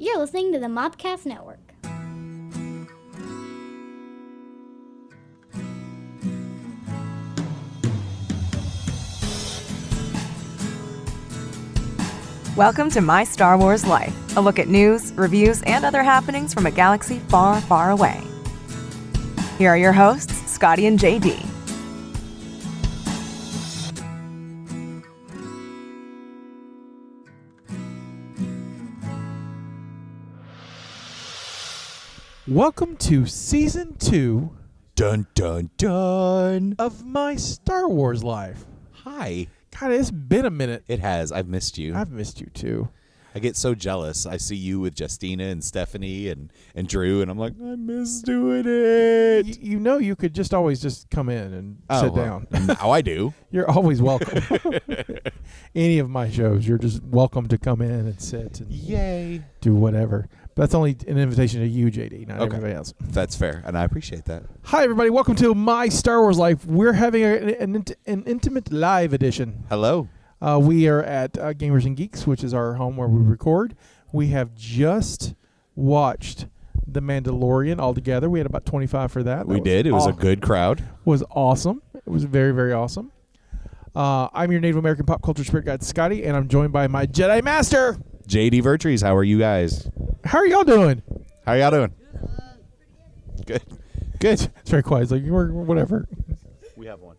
You're listening to the Mobcast Network. Welcome to My Star Wars Life, a look at news, reviews, and other happenings from a galaxy far, far away. Here are your hosts, Scotty and JD. Welcome to Season 2 Dun dun dun of My Star Wars Life. Hi. God, it's been a minute. It has. I've missed you. I've missed you too. I get so jealous. I see you with Justina and Stephanie and Drew, and I'm like, I miss doing it. You know you could just always just come in and sit down. Now I do. You're always welcome. Any of my shows, you're just welcome to come in and sit and Yay. do whatever. But that's only an invitation to you, JD, not Okay. everybody else. That's fair, and I appreciate that. Hi, everybody. Welcome to My Star Wars Life. We're having an intimate live edition. Hello. We are at Gamers and Geeks, which is our home where we record. We have just watched The Mandalorian all together. We had about 25 for that. We did. It was a good crowd. Was awesome. It was very, very awesome. I'm your Native American pop culture spirit guide, Scotty, and I'm joined by my Jedi Master, JD Vertrees. How are you guys? How are y'all doing? How are y'all doing? Good. Good. It's very quiet. It's like, whatever. We have one.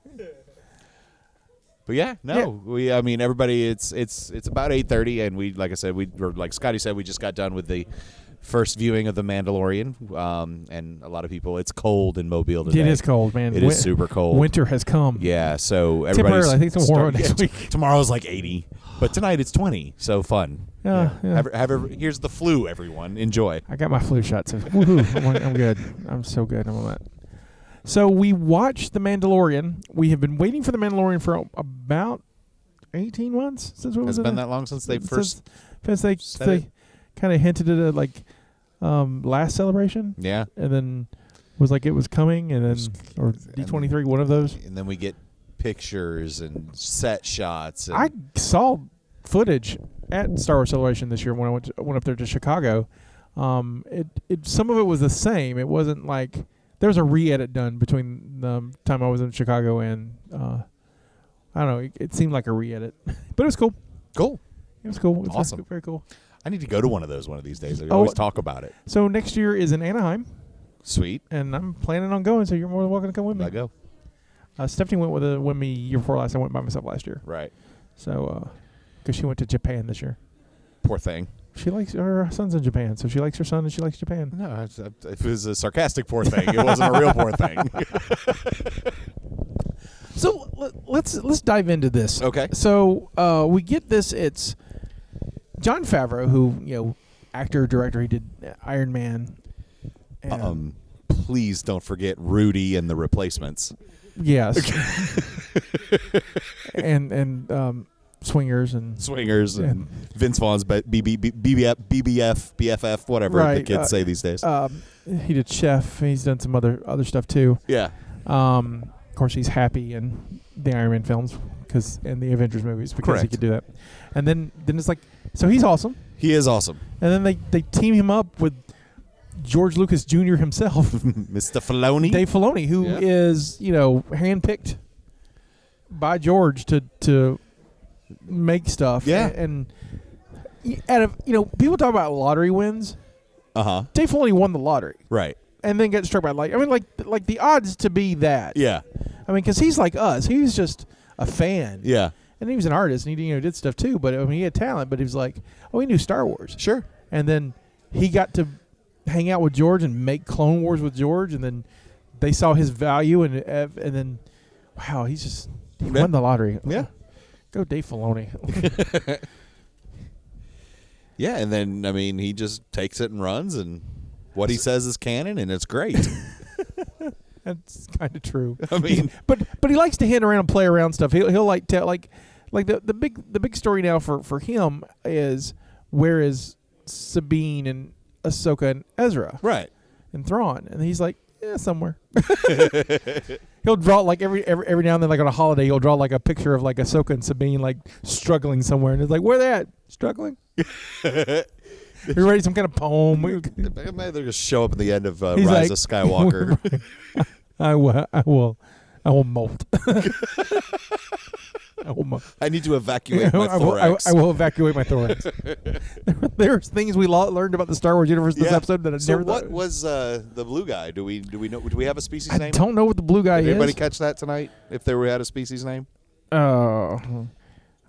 But yeah, I mean, everybody. It's about 8:30, and we, like I said, like Scotty said, we just got done with the first viewing of The Mandalorian. And a lot of people, it's cold in Mobile today. It is cold, man. It is super cold. Winter has come. Yeah, so everybody's temporarily. I think it's warmer next week. Tomorrow's like 80, but tonight it's 20. So fun. Yeah. Here's the flu, everyone. Enjoy. I got my flu shot, so woohoo, I'm good. I'm so good. I'm on that. So we watched The Mandalorian. We have been waiting for The Mandalorian for about 18 months since we Has it been that long since they first since they kind of hinted at it like last Celebration. Yeah, and then was like it was coming, and then or D23, one of those. And then we get pictures and set shots. And I saw footage at Star Wars Celebration this year when I went up there to Chicago. It some of it was the same. It wasn't like. There was a re-edit done between the time I was in Chicago and, I don't know, it seemed like a re-edit. But it was cool. Cool. It was cool. It was awesome. Very cool. I need to go to one of those one of these days. I always talk about it. So next year is in Anaheim. Sweet. And I'm planning on going, so you're more than welcome to come with me. I go. Stephanie went with me year before last. I went by myself last year. Right. So, because she went to Japan this year. Poor thing. She likes her son's in Japan, so she likes her son and she likes Japan. No, it was a sarcastic poor thing. It wasn't a real poor thing. So let's dive into this. Okay. So we get this. It's Jon Favreau, who actor director. He did Iron Man. And please don't forget Rudy and the Replacements. Yes. and Swingers and Vince Vaughn's BFF, whatever the kids say these days. He did Chef. He's done some other stuff too. Yeah. Of course, he's happy in the Iron Man films and the Avengers movies because he could do that. And then it's like, so he's awesome. He is awesome. And then they team him up with George Lucas Jr. himself, Mr. Filoni, Dave Filoni, who is handpicked by George to make stuff. Yeah. And out of people talk about lottery wins. Dave Filoni won the lottery. Right. And then got struck by like the odds to be that. Yeah. I mean, because he's like us. He was just a fan. Yeah. And he was an artist, and he did stuff too. But I mean, he had talent. But he was like, he knew Star Wars. Sure. And then he got to hang out with George and make Clone Wars with George, and then they saw his value, and then, wow, he won the lottery. Yeah. Go Dave Filoni. Yeah, and then, I mean, he just takes it and runs, and what he says is canon, and it's great. That's kind of true. I mean, but he likes to hint around and play around stuff. He'll like tell like the big story now for him is where is Sabine and Ahsoka and Ezra, right, and Thrawn, and he's like, somewhere. He'll draw like every now and then, like on a holiday, he'll draw like a picture of like Ahsoka and Sabine like struggling somewhere, and it's like, where they at? Struggling. Are you writing some kind of poem? Maybe they're going to show up at the end of He's Rise like- of Skywalker. I will molt. I will molt. I need to evacuate my thorax. I will evacuate my thorax. There's things we learned about the Star Wars universe this episode that I So never what thought. was the blue guy? Do we know? Do we have a species I name? don't know what the blue guy Did anybody is. catch that tonight? If they had a species name?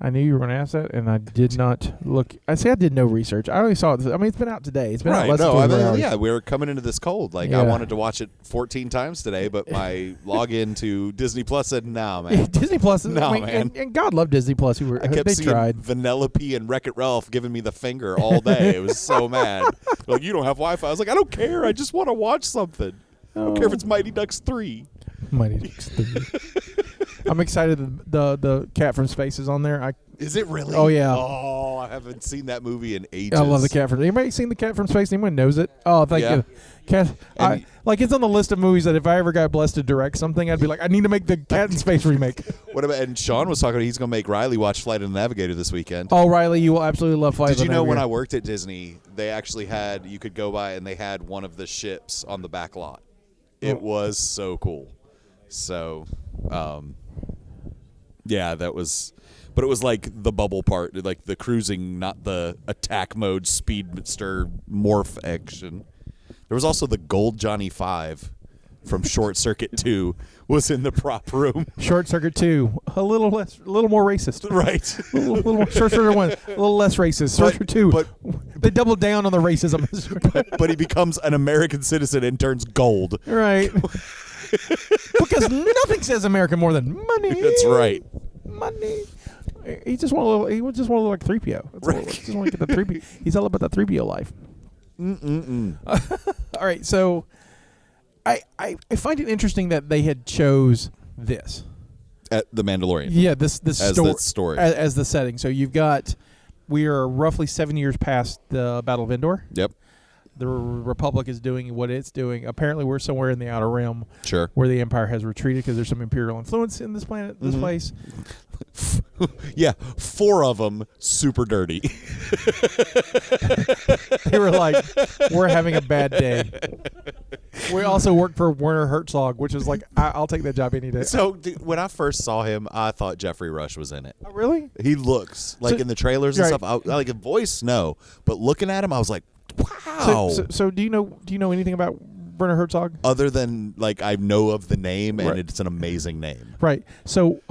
I knew you were going to ask that, and I did not look. I did no research. I only saw it. I mean, it's been out today. It's been out less than 24 hours. Yeah, we were coming into this cold. Like, I Yeah. wanted to watch it 14 times today, but my login to Disney Plus said, "No, man." Disney Plus. No, I mean, man. And God love Disney Plus. I kept They seeing tried. Vanellope and Wreck-It Ralph giving me the finger all day. It was so mad. Like, you don't have Wi-Fi. I was like, I don't care. I just want to watch something. I don't care if it's Mighty Ducks 3. Mighty Ducks 3. I'm excited that the cat from space is on there. Is it really? Oh, yeah. Oh, I haven't seen that movie in ages. I love the cat from. Anybody seen the cat from space? Anyone knows it? Oh, thank Yeah. you. Cat. And- It's on the list of movies that if I ever got blessed to direct something, I'd be like, I need to make the Cat in Space remake. What about? And Sean was talking. He's going to make Riley watch Flight of the Navigator this weekend. Oh, Riley, you will absolutely love Flight. Did you know when I worked at Disney, they actually had, you could go by and they had one of the ships on the back lot. It was so cool. So, yeah, that was, but it was like the bubble part, like the cruising, not the attack mode, speedster morph action. There was also the Gold Johnny 5 from Short Circuit 2 was in the prop room. Short Circuit 2, a little more racist. Right. A little more, Short Circuit 1, a little less racist. Short Circuit 2, but- they doubled down on the racism. But he becomes an American citizen and turns gold. Right. Because nothing says American more than money. That's right. Money. He just want a little. He just want to look like 3PO. That's all. Right. Just want to get the 3PO. He's all about the 3PO life. All right, so I find it interesting that they had chose this. At the Mandalorian. Yeah, this As the story. as the setting. So you've got, we are roughly 7 years past the Battle of Endor. Yep. The Republic is doing what it's doing. Apparently, we're somewhere in the Outer Rim, Sure. where the Empire has retreated because there's some Imperial influence in this planet, this place. Yeah, 4 of them super dirty. They were like, "We're having a bad day." We also work for Werner Herzog, which is like, I'll take that job any day. So when I first saw him, I thought Jeffrey Rush was in it. Oh, really? He looks like So- in the trailers and right. stuff. Like a voice, no, but looking at him, I was like, wow. So do you know anything about Werner Herzog? Other than like I know of the name, and Right. it's an amazing name. Right. So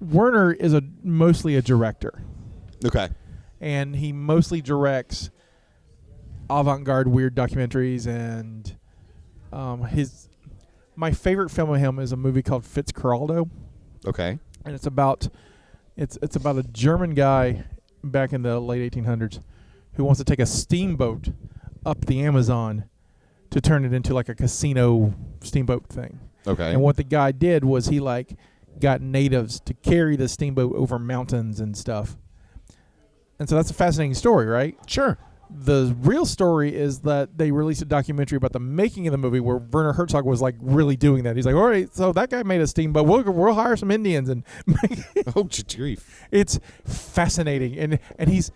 Werner is mostly a director, Okay. and he mostly directs avant-garde weird documentaries. And my favorite film of him is a movie called Fitzcarraldo, Okay. and it's about a German guy back in the late 1800s who wants to take a steamboat up the Amazon to turn it into like a casino steamboat thing. Okay. And what the guy did was he like got natives to carry the steamboat over mountains and stuff. And so that's a fascinating story, right? Sure. The real story is that they released a documentary about the making of the movie where Werner Herzog was like really doing that. He's like, all right, so that guy made a steamboat. We'll hire some Indians and make Oh, grief. it's fascinating. And he's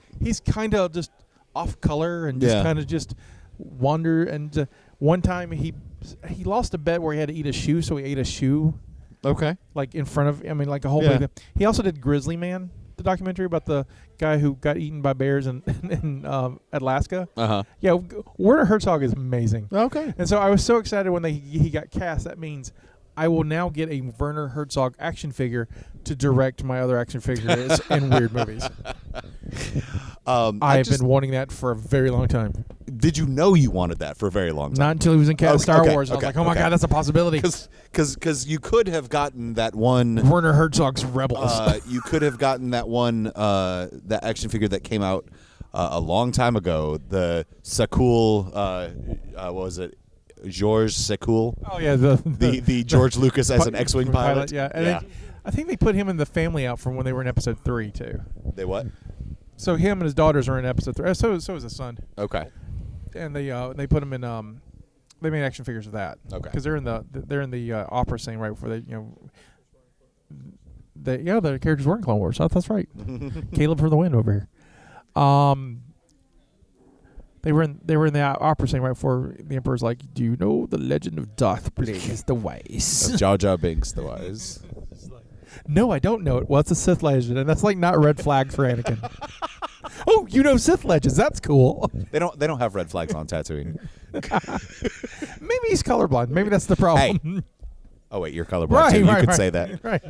kind of just off color and just Yeah. kind of just wander. And one time he lost a bet where he had to eat a shoe, so he ate a shoe Okay. like in front of, like a whole Yeah. big. He also did Grizzly Man, the documentary about the guy who got eaten by bears in Alaska. Uh-huh. Yeah, Werner Herzog is amazing. Okay. And so I was so excited when he got cast. That means I will now get a Werner Herzog action figure to direct my other action figures in weird movies. I have been wanting that for a very long time. Did you know you wanted that for a very long time? Not until he was in Star Okay, Wars. And I was okay, like, oh my okay. God, that's a possibility. Because you could have gotten that one. Werner Herzog's Rebels. You could have gotten that one that action figure that came out a long time ago. The Sakul, what was it? Georges Sakul. Oh yeah, The George Lucas as an X-wing pilot. Yeah, and I think they put him in the family out from when they were in episode 3 too. They what? So him and his daughters are in episode 3. So is his son. Okay. And they put him in they made action figures of that. Okay. Because they're in the opera scene right before the characters were in Clone Wars. Oh, that's right. Caleb for the win over here. They were in the opera scene right before the Emperor's like, "Do you know the legend of Darth Plagueis the Wise?" Of Jar Jar Binks the Wise. No, I don't know it. Well, it's a Sith legend, and that's like not red flag for Anakin. Oh, you know Sith legends. That's cool. They don't have red flags on Tatooine. Maybe he's colorblind. Maybe that's the problem. Hey. Oh wait, you're colorblind too. You could say that. Right.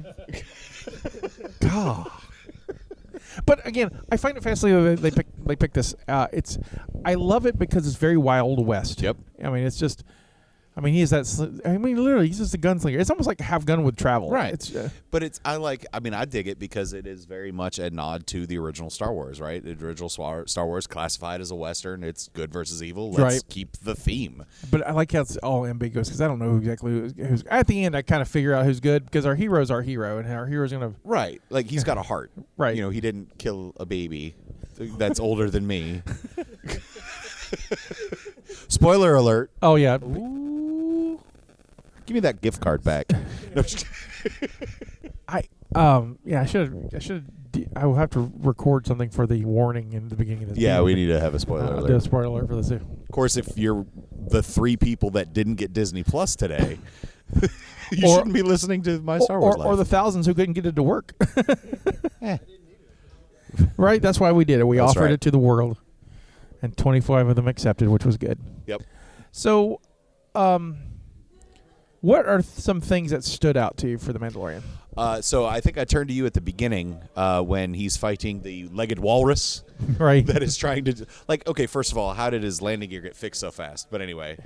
God. But again, I find it fascinating that they pick this. I love it because it's very Wild West. Yep. I mean, it's just. I mean, literally, he's just a gunslinger. It's almost like Have Gun with Travel. Right. I dig it because it is very much a nod to the original Star Wars, right? The original Star Wars classified as a Western. It's good versus evil. Let's keep the theme. But I like how it's all ambiguous because I don't know exactly who's. At the end, I kind of figure out who's good because our hero's our hero, and our hero's going to. Right. Like, he's got a heart. Right. You know, he didn't kill a baby that's older than me. Spoiler alert. Oh, yeah. Ooh. Give me that gift card back. No, I will have to record something for the warning in the beginning of this. Yeah, we need to have a spoiler alert. Do a spoiler alert for this too. Of course, if you're the 3 people that didn't get Disney Plus today, you shouldn't be listening to My Star Wars Life. Or the thousands who couldn't get it to work. Right? That's why we did it. We offered it to the world. And 25 of them accepted, which was good. Yep. So, what are some things that stood out to you for The Mandalorian? So I think I turned to you at the beginning when he's fighting the legged walrus. Right. That is trying to... okay, first of all, how did his landing gear get fixed so fast? But anyway.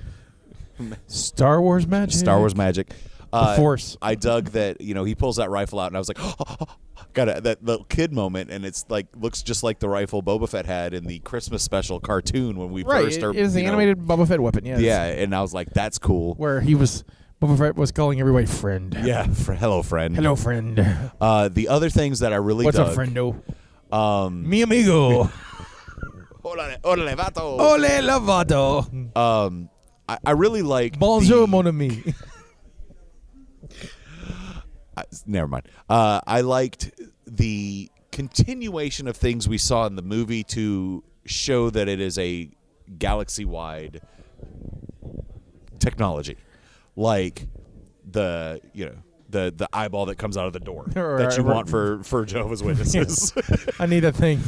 Star Wars magic. Star Wars magic. The Force. I dug that, he pulls that rifle out, and I was like, got that little kid moment, and it's like looks just like the rifle Boba Fett had in the Christmas special cartoon when we first... Right, it is the animated Boba Fett weapon, yes. Yeah, and I was like, that's cool. Where Boba Fett was calling everybody friend. Yeah, hello, friend. Hello, friend. The other things that I really What's dug... up, friendo? Mi amigo. Ole, vato. Ole, lavato. I really like... Bonjour, mon ami. Never mind. I liked the continuation of things we saw in the movie to show that it is a galaxy-wide technology, like the eyeball that comes out of the door that you want for Jehovah's Witnesses. I need a thing.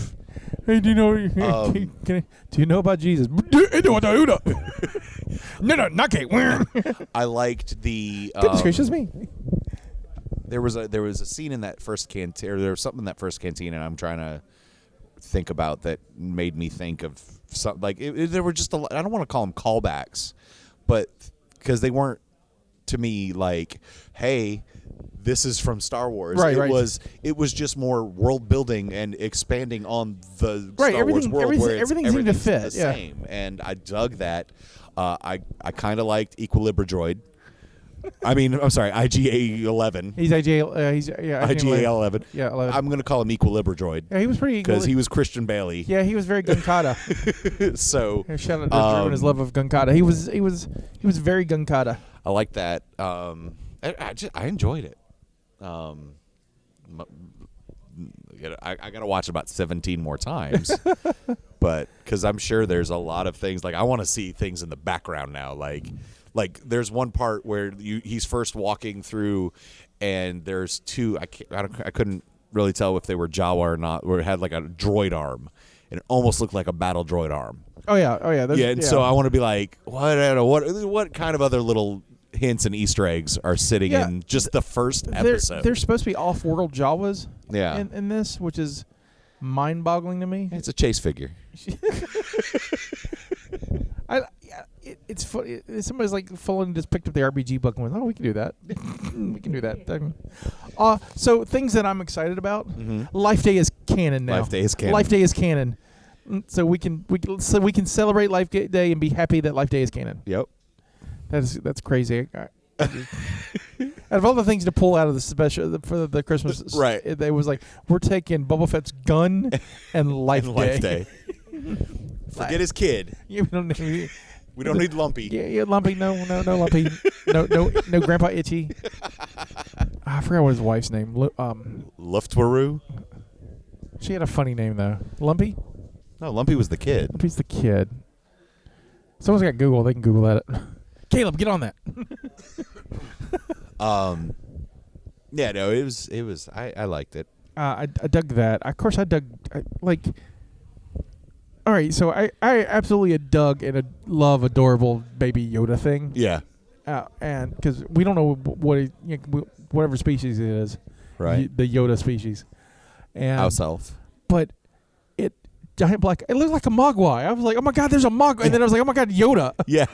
Hey, do you know about Jesus? No, not Kate. I liked the. Goodness gracious me. There was a scene in that first canteen, or there was something in that first canteen, and I'm trying to think about that made me think of something there were just I don't want to call them callbacks, but because they weren't to me like, hey, this is from Star Wars. Right, it was just more world building and expanding on the Star Wars world where everything seemed to fit. The same, and I dug that. I kind of liked Equilibridroid. I mean, I'm sorry, IGA 11. He's IGA 11. Yeah, 11. I'm going to call him Equilibridroid. Yeah, he was pretty because he was Christian Bailey. Yeah, he was very Gunkata. So shout out to Drew and his love of Gunkata. He was very Gunkata. I like that. I enjoyed it. I got to watch about 17 more times, but because I'm sure there's a lot of things I want to see things in the background now, like there's one part where he's first walking through, and there's two. I couldn't really tell if they were Jawa or not. Where it had like a droid arm, and it almost looked like a battle droid arm. Oh yeah. So I want to be like, what kind of other little hints and Easter eggs are sitting in just the first episode? They're supposed to be off-world Jawas. Yeah. In this, which is mind-boggling to me. It's a chase figure. It's funny. Somebody's just picked up the RPG book and went, "Oh, we can do that. We can do that." So things that I'm excited about. Mm-hmm. Life Day is canon now. Life Day is canon. Life Day is canon. So we can celebrate Life Day and be happy that Life Day is canon. Yep. That's crazy. Out of all the things to pull out of the special for the Christmas, right? It was like, we're taking Boba Fett's gun and Life Day. Forget his kid. Yeah, we don't need Lumpy. Yeah, Lumpy. No, Lumpy. no, Grandpa Itchy. I forgot what his wife's name. Luftwaru. She had a funny name though. Lumpy. No, Lumpy was the kid. Lumpy's the kid. Someone's got Google. They can Google that. Caleb, get on that. Yeah, no, it was. I liked it. I dug that. Of course, I dug like. All right, so I absolutely dug and love adorable baby Yoda thing. Yeah. And because we don't know whatever species it is, Right. The Yoda species, and House elf. but it giant black. It looked like a Mogwai. I was like, oh my god, there's a Mogwai, and then I was like, oh my god, Yoda. Yeah.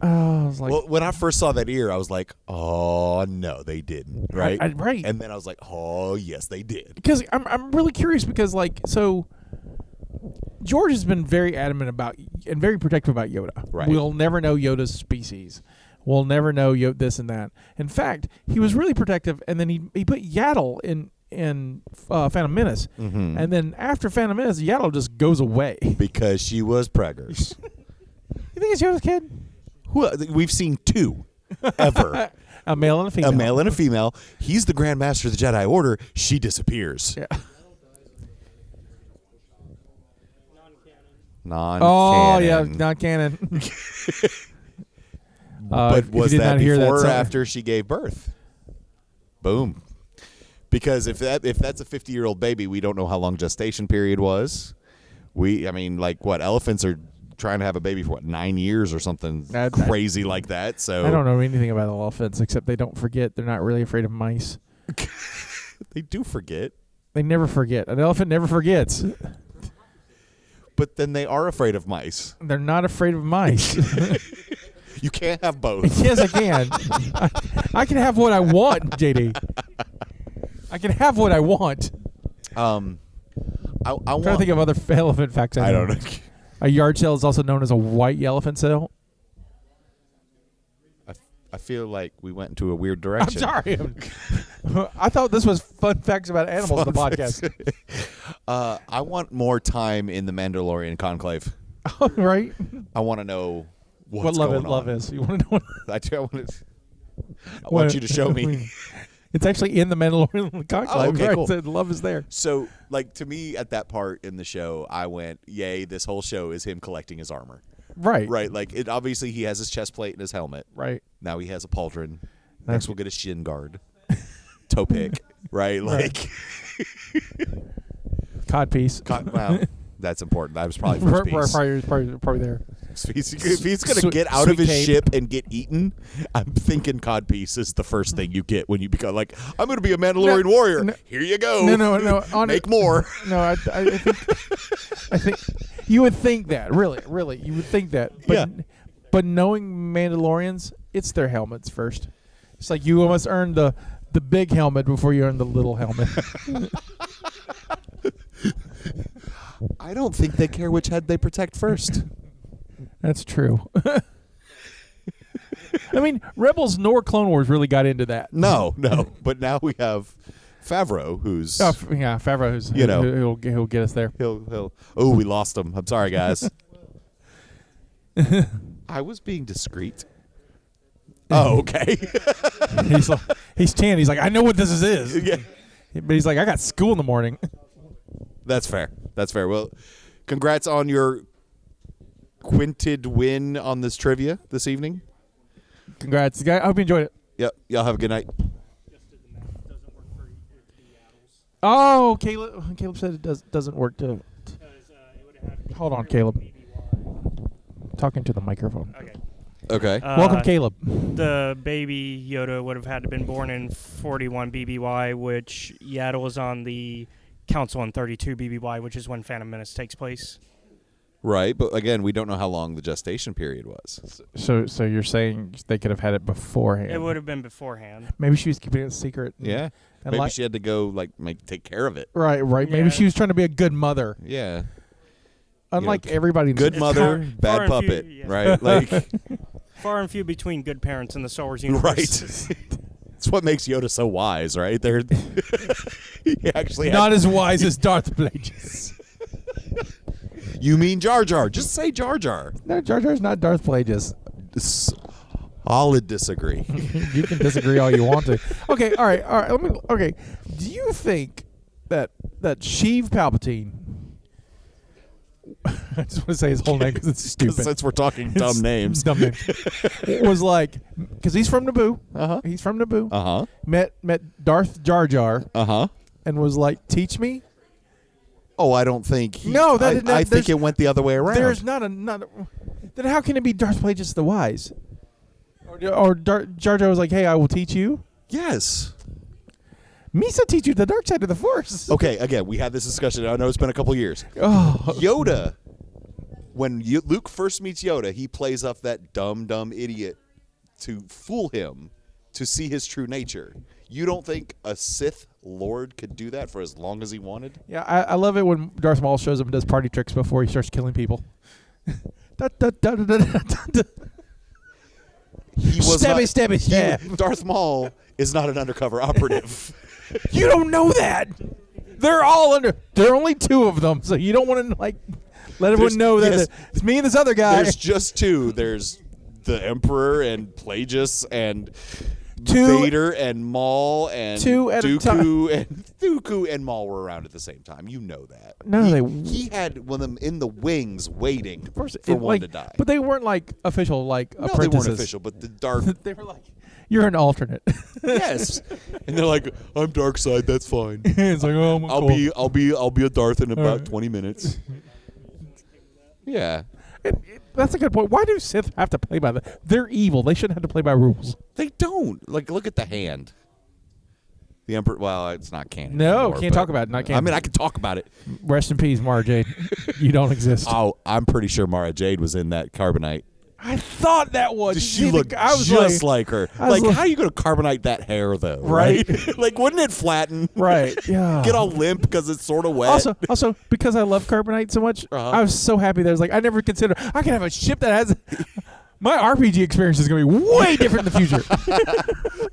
I was like, Well, when I first saw that ear, I was like, oh no, they didn't. Right. right. And then I was like, oh yes, they did. Because I'm really curious because like so. George has been very adamant about and very protective about Yoda. Right. We'll never know Yoda's species. We'll never know this and that. In fact, he was really protective, and then he put Yaddle in Phantom Menace, and then after Phantom Menace, Yaddle just goes away. Because she was preggers. You think it's Yoda's kid? We've seen 2 ever. A male and a female. A male and a female. He's the Grand Master of the Jedi Order. She disappears. Yeah. Non-canon. Oh yeah, not canon. But was did that not hear before that or after she gave birth? Boom. Because if that's a 50-year-old baby, we don't know how long gestation period was. Elephants are trying to have a baby for 9 years or something crazy like that. So I don't know anything about elephants except they don't forget. They're not really afraid of mice. They do forget. They never forget. An elephant never forgets. But then they are afraid of mice. They're not afraid of mice. You can't have both. Yes, I can. I can have what I want, JD. I can have what I want. I'm trying to think of other elephant facts. I don't know. A yard sale is also known as a white elephant sale. I feel like we went into a weird I'm direction. sorry. I thought this was fun facts about animals in the podcast. I want more time in the Mandalorian conclave. Right? I want to know what love is. You want to know I want you to show me. It's actually in the Mandalorian conclave. Oh, okay, right? cool. So love is there. So, to me, at that part in the show, I went, yay, this whole show is him collecting his armor. Right. Right. Obviously, he has his chest plate and his helmet. Right. Now he has a pauldron. Next, we'll get a shin guard. Toe pick. Right? Codpiece. Wow. That's important. I was probably first piece. Probably there. If he's going to get out of his ship and get eaten, I'm thinking codpiece is the first thing you get when you become like, I'm going to be a Mandalorian warrior. No, here you go. No. Make more. No, I think you would think that. Really, you would think that. But, yeah. But knowing Mandalorians, it's their helmets first. It's like you almost earn the big helmet before you earn the little helmet. I don't think they care which head they protect first. That's true. I mean, Rebels nor Clone Wars really got into that. No. But now we have Favreau, who's Favreau, who'll get us there. He'll. Oh, we lost him. I'm sorry, guys. I was being discreet. Oh, okay. He's 10. He's like, I know what this is. Yeah. But he's like, I got school in the morning. That's fair. Well, congrats on your quinted win on this trivia this evening. Congrats. I hope you enjoyed it. Yep. Y'all have a good night. Oh, Caleb said it doesn't work to. Hold on, Caleb. Talking to the microphone. Okay. Welcome, Caleb. The baby Yoda would have had to been born in 41 BBY, which Yaddle is on the Council in 32 BBY, which is when Phantom Menace takes place. Right, but again, we don't know how long the gestation period was. So you're saying they could have had it beforehand? It would have been beforehand. Maybe she was keeping it a secret. Yeah. Maybe she had to go take care of it. Right. Yeah. Maybe she was trying to be a good mother. Yeah. Unlike everybody. Good mother, bad puppet. Few, yeah. Right. Far and few between good parents in the Star Wars universe. Right. It's what makes Yoda so wise, right? They're he actually not as wise as Darth Plagueis. You mean Jar Jar? Just say Jar Jar. No, Jar Jar's not Darth Plagueis. Solid disagree. You can disagree all you want to. Okay, all right. Do you think that Sheev Palpatine I just want to say his whole name because it's stupid. Since we're talking dumb names. Dumb names. It was like, because he's from Naboo. Uh-huh. He's from Naboo. Uh-huh. Met Darth Jar Jar. Uh-huh. And was like, teach me. Oh, I don't think. No, I think it went the other way around. There's not a. Then how can it be Darth Plagueis the Wise? Or Jar Jar was like, hey, I will teach you. Yes. Misa teach you the dark side of the Force. Okay, again, we had this discussion. I know it's been a couple years. Oh. Yoda, when Luke first meets Yoda, he plays up that dumb idiot to fool him to see his true nature. You don't think a Sith Lord could do that for as long as he wanted? Yeah, I love it when Darth Maul shows up and does party tricks before he starts killing people. He was stabby. Darth Maul is not an undercover operative. You don't know that. They're all under. There are only two of them, so you don't want to let everyone know that it's me and this other guy. There's just two. There's the Emperor and Plagueis and Vader and Maul and Dooku and Maul were around at the same time. You know that. No, he had one of them in the wings waiting for one like, to die. But they weren't official apprentices. They weren't official. But the Darth. They were like, you're an alternate. Yes, and they're like, I'm dark side. That's fine. It's like, oh, I'll be a Darth in about 20 minutes. Yeah. That's a good point. Why do Sith have to play by They're evil. They shouldn't have to play by rules. They don't. Look at the hand. The Emperor. Well, it's not canon. No, anymore, can't talk about it. Not canon. I mean, I can talk about it. Rest in peace, Mara Jade. You don't exist. Oh, I'm pretty sure Mara Jade was in that carbonite. I thought that was. She looked just like her. How are you going to carbonite that hair, though? Right? Wouldn't it flatten? Right. Yeah. Get all limp because it's sort of wet. Also, because I love carbonite so much, I was so happy that I never considered I can have a ship that has. My RPG experience is going to be way different in the future.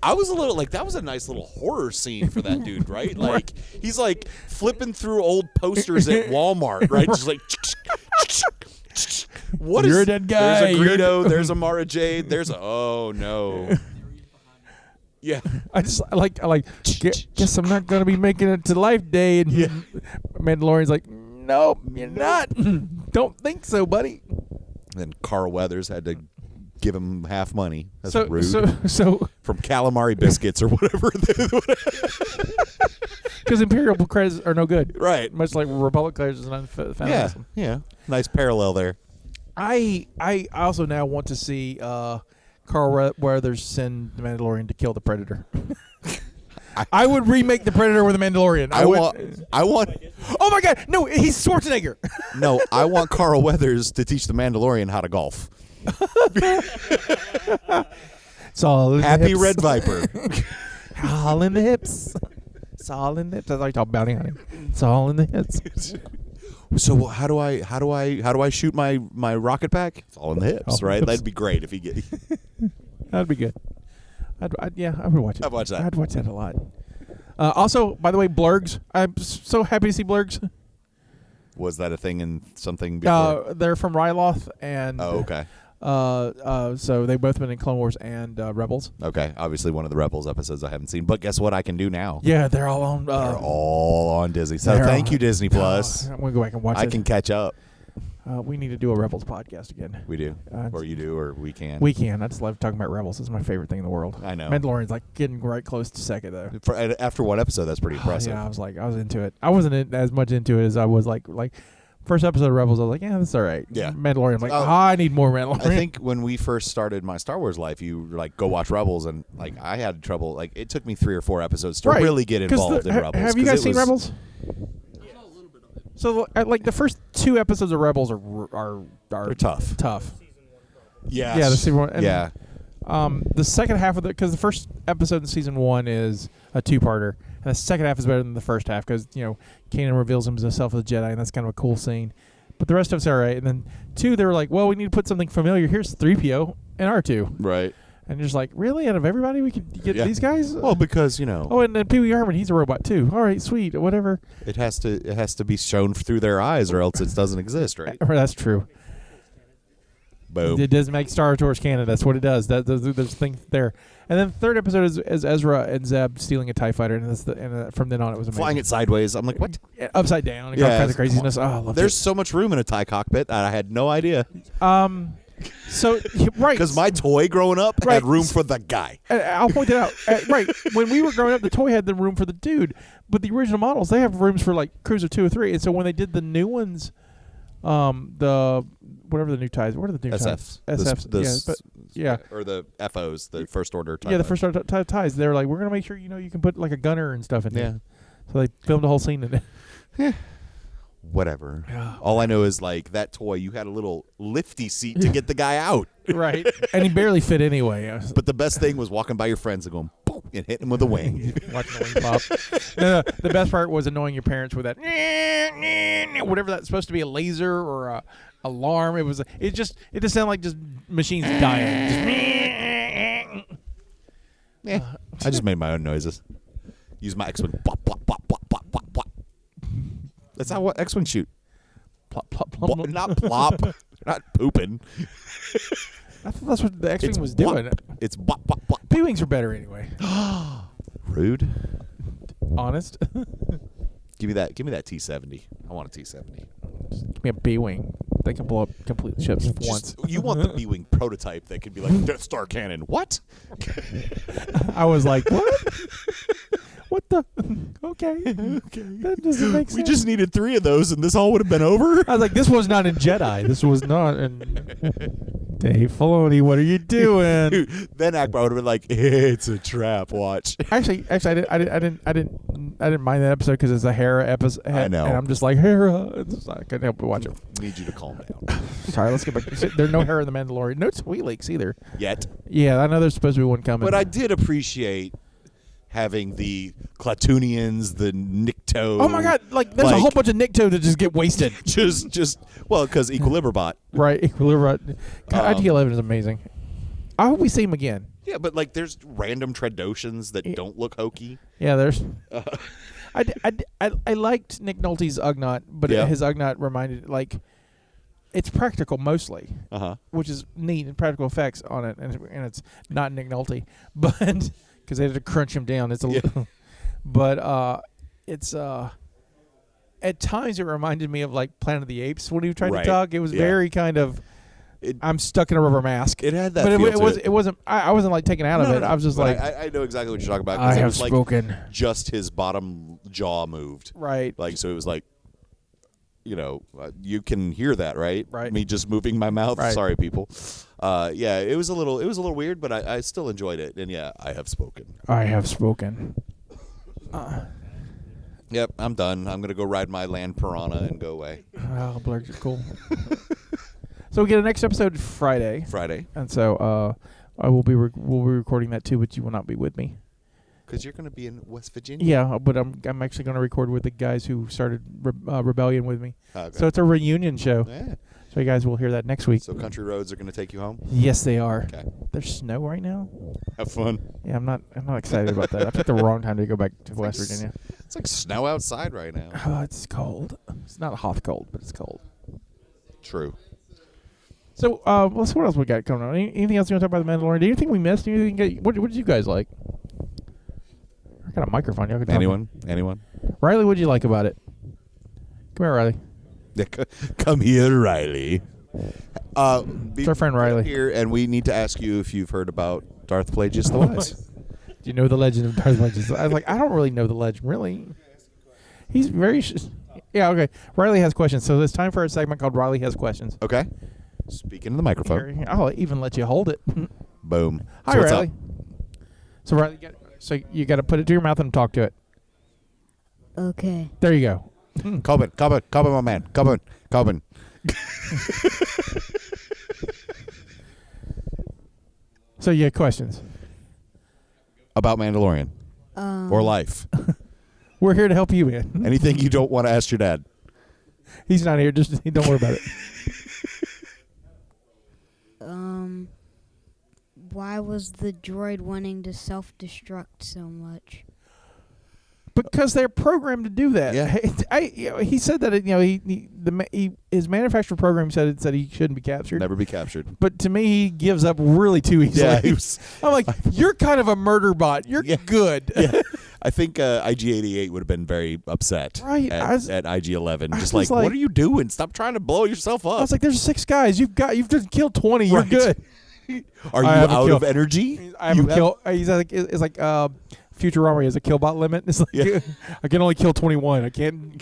I was a little that was a nice little horror scene for that dude, right? He's flipping through old posters at Walmart, right? Just You're a dead guy. There's a Greedo, there's a Mara Jade, there's a oh no. Yeah. I guess I'm not going to be making it to Life Day. And Mandalorian's like, nope, you're not. Don't think so, buddy. Then Carl Weathers had to give him half money. That's rude. So from calamari biscuits or whatever. Because Imperial credits are no good. Right. Much like Republic credits is not found. Yeah. Nice parallel there. I also now want to see Carl Weathers send the Mandalorian to kill the Predator. I would remake the Predator with a Mandalorian. I want. Oh my God! No, he's Schwarzenegger. No, I want Carl Weathers to teach the Mandalorian how to golf. It's all in Happy the hips. Red Viper. All in the hips. It's all in the hips. That's like talking bounty hunting. It's all in the hips. So how do I shoot my rocket pack? It's all in the hips, right? That'd be great if he get. That'd be good. I would watch it. I'd watch that. I'd watch that a lot. Also, by the way, blurgs. I'm so happy to see blurgs. Was that a thing in something before? They're from Ryloth, and oh, okay. So they've both been in Clone Wars and Rebels. Okay, obviously one of the Rebels episodes I haven't seen, but guess what I can do now? Yeah, they're all on. They're all on Disney. So thank you, Disney Plus. I'm gonna go back and watch. I can catch up. We need to do a Rebels podcast again. We do, or you do, or we can. We can. I just love talking about Rebels. It's my favorite thing in the world. I know. Mandalorian's getting right close to second though. After one episode, that's pretty impressive. Yeah, I was into it. I wasn't as much into it as I was like first episode of Rebels. I was like, yeah, that's all right. Yeah. Mandalorian. I'm like, I need more Mandalorian. I think when we first started my Star Wars life, you were go watch Rebels, and I had trouble. It took me 3 or 4 episodes to really get involved in Rebels. Have you guys seen Rebels? So, the first 2 episodes of Rebels are they're tough. Tough. Yes. Yeah, the season 1. Yeah. The second half of because the first episode in season 1 is a 2-parter, and the second half is better than the first half because Kanan reveals himself as a Jedi, and that's kind of a cool scene. But the rest of it's all right. And then 2, they were like, well, we need to put something familiar. Here's 3PO and R2. Right. And you're just like, really? Out of everybody, we could get these guys? Well, because Oh, and then Pee Wee Herman, he's a robot too. All right, sweet, whatever. It has to be shown through their eyes, or else it doesn't exist, right? That's true. Boom. It does make Star Wars canon. That's what it does. There's things there. And then the third episode is Ezra and Zeb stealing a TIE fighter, and from then on it was amazing. Flying it sideways. I'm like, what? Upside down. And Yeah, all kinds it's- of craziness. Oh, I love There's so much room in a TIE cockpit that I had no idea. So right, Because my toy growing up Right. had room for the guy. I'll point it out. Right, when we were growing up, the toy had the room for the dude, but the original models they have rooms for like Cruiser 2 or 3. And so when they did the new ones, the whatever the new ties, what are the new SFs. ties? SFs. Yeah. Or the FOs, the First Order TIE. Yeah, the first ties. They were like, we're gonna make sure you can put like a gunner and stuff in Yeah. there. So they filmed a whole scene in it. Whatever. All I know is like that toy, you had a little lifty seat to get the guy out. Right, and he barely fit anyway. But the best thing was walking by your friends and going boom and hitting him with a wing. Watching the wing pop. No, the best part was annoying your parents with that whatever that's supposed to be, a laser or a alarm. It just sounded like just machines dying. I just made my own noises. Use my X-Wing. Bop, bop, bop, bop, bop, bop, bop. That's how X-Wing shoot. Plop, plop, plop. Not plop. Not pooping. I thought that's what the X-wing It's was bop. doing. It's bop, bop, bop. P-wings are better anyway. Rude. Honest. Give me that T-70. I want a T-70. Give me a B-wing. They can blow up complete ships once. You want the B-Wing prototype that could be like Death Star cannon. What? I was like, what? What the? Okay. That doesn't make sense. We just needed 3 of those and this all would have been over? I was like, this was not in Jedi. This was not in Dave Filoni. What are you doing? Dude, then Akbar would have been like, it's a trap. Watch. Actually, I didn't mind that episode because it's a Hera episode. I know. and I'm just like Hera. It's like, I couldn't help but watch it. Need you to calm down. Sorry, let's get back. There's no Hera in the Mandalorian. No Sweet Leaks either. Yet. Yeah, I know there's supposed to be one coming. But I did appreciate having the Clatoonians, the Nikto. Oh my God! Like there's a whole bunch of Nikto that just get wasted. Just well, because Equilibrabot. Right, Equilibrium. God, IT-11 is amazing. I hope we see him again. Yeah, but like there's random Tredoshans that don't look hokey. Yeah, there's. I liked Nick Nolte's Ugnaught, but Yeah. his Ugnaught reminded it's practical mostly, which is neat and practical effects on it, and it's not Nick Nolte, but because they had to crunch him down. It's a little, but it's at times it reminded me of like Planet of the Apes when he tried Right. to talk. It was Yeah. very kind of. I'm stuck in a rubber mask. It had that but feel it to was. it. It wasn't. I wasn't like taken out of it. I was just But like, I know exactly what you're talking about. I It have was like spoken. just his bottom jaw moved. Right. Like so, it was like, you can hear that, right? Right. Me just moving my mouth. Right. Sorry, people. Yeah, it was a little weird, but I still enjoyed it. And yeah, I have spoken. I have spoken. Yep, I'm done. I'm gonna go ride my land piranha and go away. Oh, Blair, cool. So we get a next episode Friday, Friday, and so I will be we'll be recording that too, but you will not be with me. because you're gonna be in West Virginia. Yeah, but I'm actually going to record with the guys who started Rebellion with me. Okay. So it's a reunion show. Yeah. So you guys will hear that next week. So country roads are gonna take you home. Yes, they are. Okay. There's snow right now. Have fun. Yeah, I'm not excited about that. I picked the wrong time to go back to West Virginia. It's like snow outside right now. Oh, it's cold. It's not hot cold, but it's cold. True. So, what else we got coming on? Anything else you want to talk about the Mandalorian? Anything we missed? Anything? What did you guys like? I got a microphone. Y'all can talk. Anyone? Riley, what did you like about it? Come here, Riley. Yeah, come here, Riley. It's our friend Riley. Here, and we need to ask you if you've heard about Darth Plagueis the Wise. Do you know the legend of Darth Plagueis? I was like, I don't really know the legend, really. He's very... yeah, okay. Riley has questions, so it's time for a segment called Riley Has Questions. Okay. Speaking of the microphone. Here, I'll even let you hold it. Boom. Hi, So what's Riley. up? So, Riley, you got to put it to your mouth and talk to it. Okay. There you go. Coben, my man. Coben. So, you have questions? About Mandalorian. Or life. We're here to help you, man. Anything you don't want to ask your dad. He's not here. Just don't worry about it. Why was the droid wanting to self-destruct so much? Because they're programmed to do that. Yeah. He said that his manufacturer program said he shouldn't be captured. Never be captured. But to me, he gives up really too easily. Yeah, I'm like, you're kind of a murder bot. You're good. Yeah. I think IG-88 would have been very upset Right, at IG-11. Just was like, like- what are you doing? Stop trying to blow yourself up. I was like, there's 6 guys. You've just killed 20. You're Right. good. Are you I haven't out killed- of energy? I haven't killed. He's like, it's like Futurama has a kill bot limit. It's like Yeah. I can only kill 21. I can't.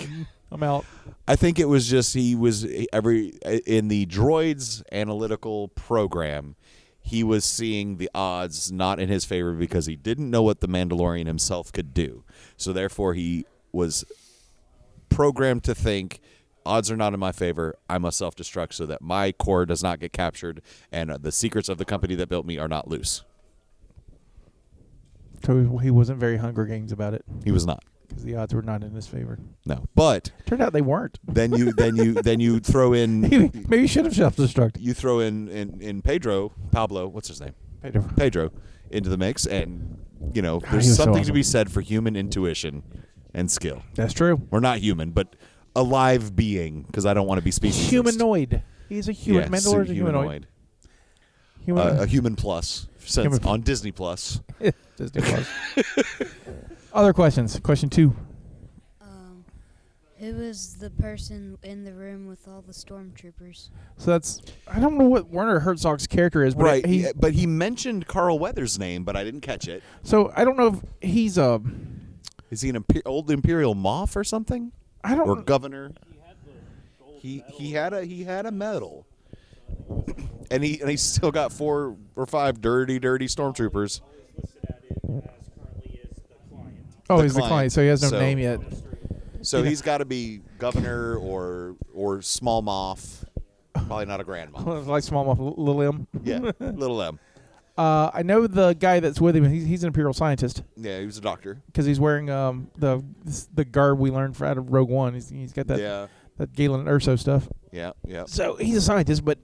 I'm out. I think it was just in the droid's analytical program, he was seeing the odds not in his favor because he didn't know what the Mandalorian himself could do. So therefore he was programmed to think odds are not in my favor. I must self-destruct so that my core does not get captured and the secrets of the company that built me are not loose. So he wasn't very Hunger Games about it He was not. because the odds were not in his favor. No. But Turned out they weren't. then you throw in Maybe he should have self-destructed. you throw in Pablo, what's his name? Pedro into the mix, and he there's was so something to awesome. be said for human intuition and skill. That's true. Or not human, but a live being, because I don't want to be species. Humanoid. He's a human. Yeah, Mandalorian's a humanoid. A human plus since on Disney Plus. Disney Plus. Other questions. Question 2. Who was the person in the room with all the stormtroopers? So that's I don't know what Werner Herzog's character is, but Right, he but he mentioned Carl Weathers' name, but I didn't catch it. so I don't know if he's Is he an old Imperial Moff or something? I don't Or governor? He had a medal, and he still got 4 or 5 dirty stormtroopers. Oh, the he's the client. client, so he has no So- name yet. So he's got to be governor or small moff, probably not a grand moff. Like small muff, little M. Yeah, little M. I know the guy that's with him. He's an Imperial scientist Yeah, he was a doctor. because he's wearing the garb we learned out of Rogue One. He's got that that Galen Erso stuff. Yeah. So he's a scientist, but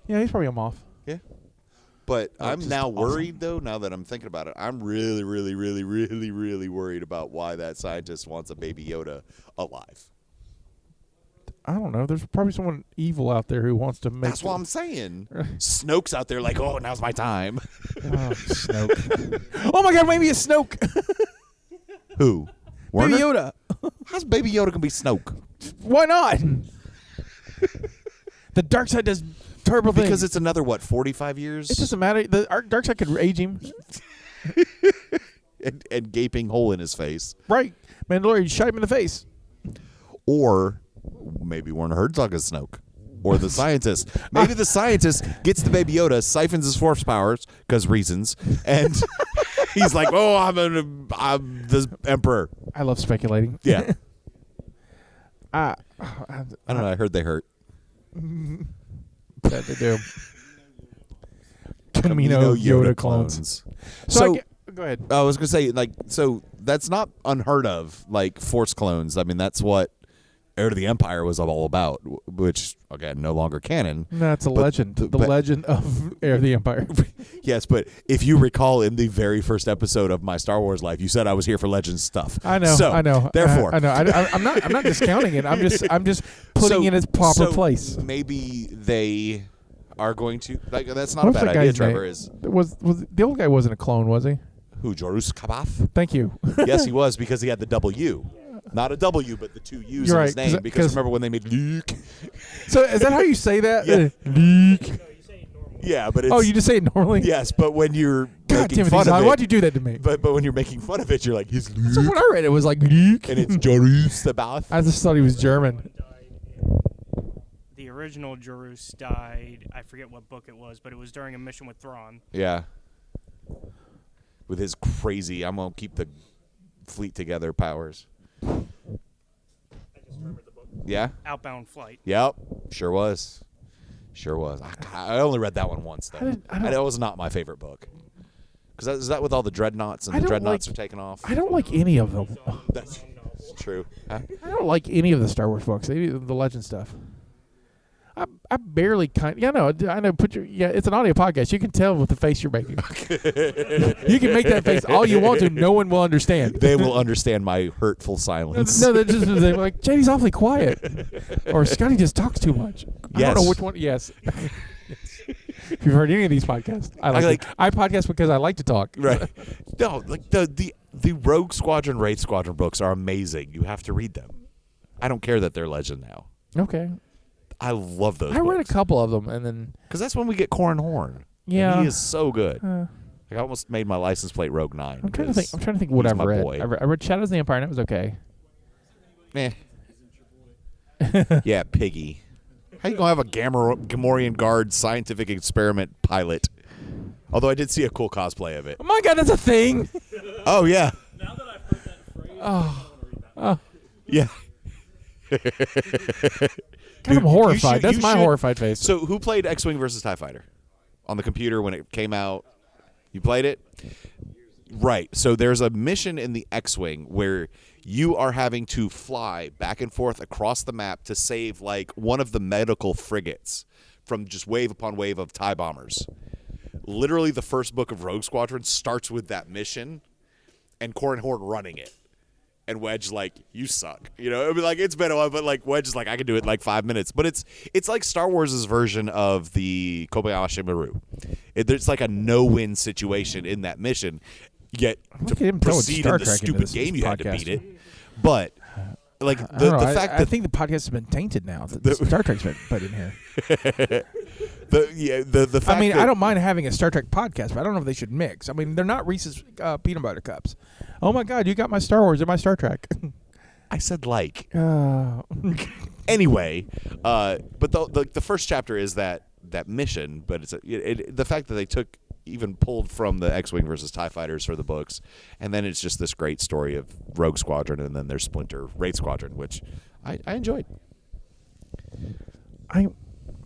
he's probably a Moff. Yeah. But I'm just now awesome. worried, though, now that I'm thinking about it. I'm really, really, really, really, really worried about why that scientist wants a Baby Yoda alive. I don't know. There's probably someone evil out there who wants to make. That's what I'm saying. Snoke's out there like, oh, now's my time. Snoke. Oh my God, maybe it's Snoke. Who? Baby Werner? Yoda. How's Baby Yoda gonna be Snoke? Why not? The dark side does terrible things. Because it's another 45 years? It doesn't matter. The dark side could age him. and gaping hole in his face. Right. Mandalorian shot him in the face. Or maybe Werner Herzog is Snoke. Or the scientist. Maybe the scientist gets the Baby Yoda, siphons his force powers, because reasons, and he's like, oh, I'm the Emperor. I love speculating. Yeah. I don't know. I heard they hurt. That they do. Camino Yoda clones. So go ahead. I was going to say, so that's not unheard of, Force clones. I mean, that's what Heir to the Empire was all about, which, again, no longer canon. No, it's a But legend. The but- legend of Heir of the Empire. Yes, but if you recall in the very first episode of My Star Wars Life, you said I was here for Legends stuff. I know. So, I know. Therefore, I know. I'm not discounting it. I'm just putting it in its proper place. Maybe they are going to that's not What's a bad that idea. guy's Trevor name? is Was the old guy wasn't a clone, was he? who? Jorus Kabath? Thank you. Yes, he was because he had the double U. Not a W, but the 2 U's You're in right, his name. Because remember when they made Luke? So is that how you say that? Yeah. Leak. Yeah, but it's Oh, you just say it normally? yes, but when you're God, making Timothy fun of Zahn, it, why'd you do that to me? but when you're making fun of it, you're like he's Luke, So when I read it, it was like leak. and it's Jorus Kabath. I just thought he was German. The original Jerus died. I forget what book it was, but it was during a mission with Thrawn. Yeah. With his crazy, I'm going to keep the fleet together powers. I just remembered the book. Yeah? Outbound Flight. Yep. Sure was. Sure was. I only read that one once, though. That was not my favorite book. Because is that with all the dreadnoughts and I the don't dreadnoughts like- are taken off? I don't like any of them. That's true. Huh? I don't like any of the Star Wars books, any of the legend stuff. I barely I know. It's an audio podcast. You can tell with the face you're making. You can make that face all you want to. No one will understand. They will understand my hurtful silence. No, they're just they're like, JD's awfully quiet. Or Scotty just talks too much. I don't know which one. Yes. If you've heard any of these podcasts, I podcast because I like to talk. Right. No, like the Rogue Squadron, Wraith Squadron books are amazing. You have to read them. I don't care that they're legend now. Okay. I love those I read a books. couple of them, and then... Because that's when we get Corran Horn. Yeah. And he is so good. Like I almost made my license plate Rogue 9. I'm trying to think what I've read. Boy. I read Shadows of the Empire, and it was okay. Yeah, Piggy. How you going to have a Gamorrean Guard scientific experiment pilot? Although I did see a cool cosplay of it. Oh my God, that's a thing! Oh, yeah. Now that I've heard that phrase, I want to read that. Yeah. God, I'm horrified. You That's my should. horrified face. So who played X-Wing versus TIE Fighter on the computer when it came out? You played it? Right. So there's a mission in the X-Wing where you are having to fly back and forth across the map to save like one of the medical frigates from just wave upon wave of TIE bombers. Literally the first book of Rogue Squadron starts with that mission and Corran Horn running it. And Wedge like, you suck. You know, I mean, like it's been a while, but like Wedge is like, I can do it in like 5 minutes. But it's like Star Wars' version of the Kobayashi Maru. It's like a no-win situation in that mission. Yet to proceed in the stupid game, you had to beat it. But like the fact that I think the podcast has been tainted now. That Star Trek's been put in here. the fact I mean, that I don't mind having a Star Trek podcast, but I don't know if they should mix. I mean, they're not Reese's peanut butter cups. Oh my God, you got my Star Wars and my Star Trek. I said like. Anyway, but the first chapter is that mission, but it's the fact that they even pulled from the X-Wing versus TIE Fighters for the books, and then it's just this great story of Rogue Squadron, and then there's Splinter Wraith Squadron, which I enjoyed. I'm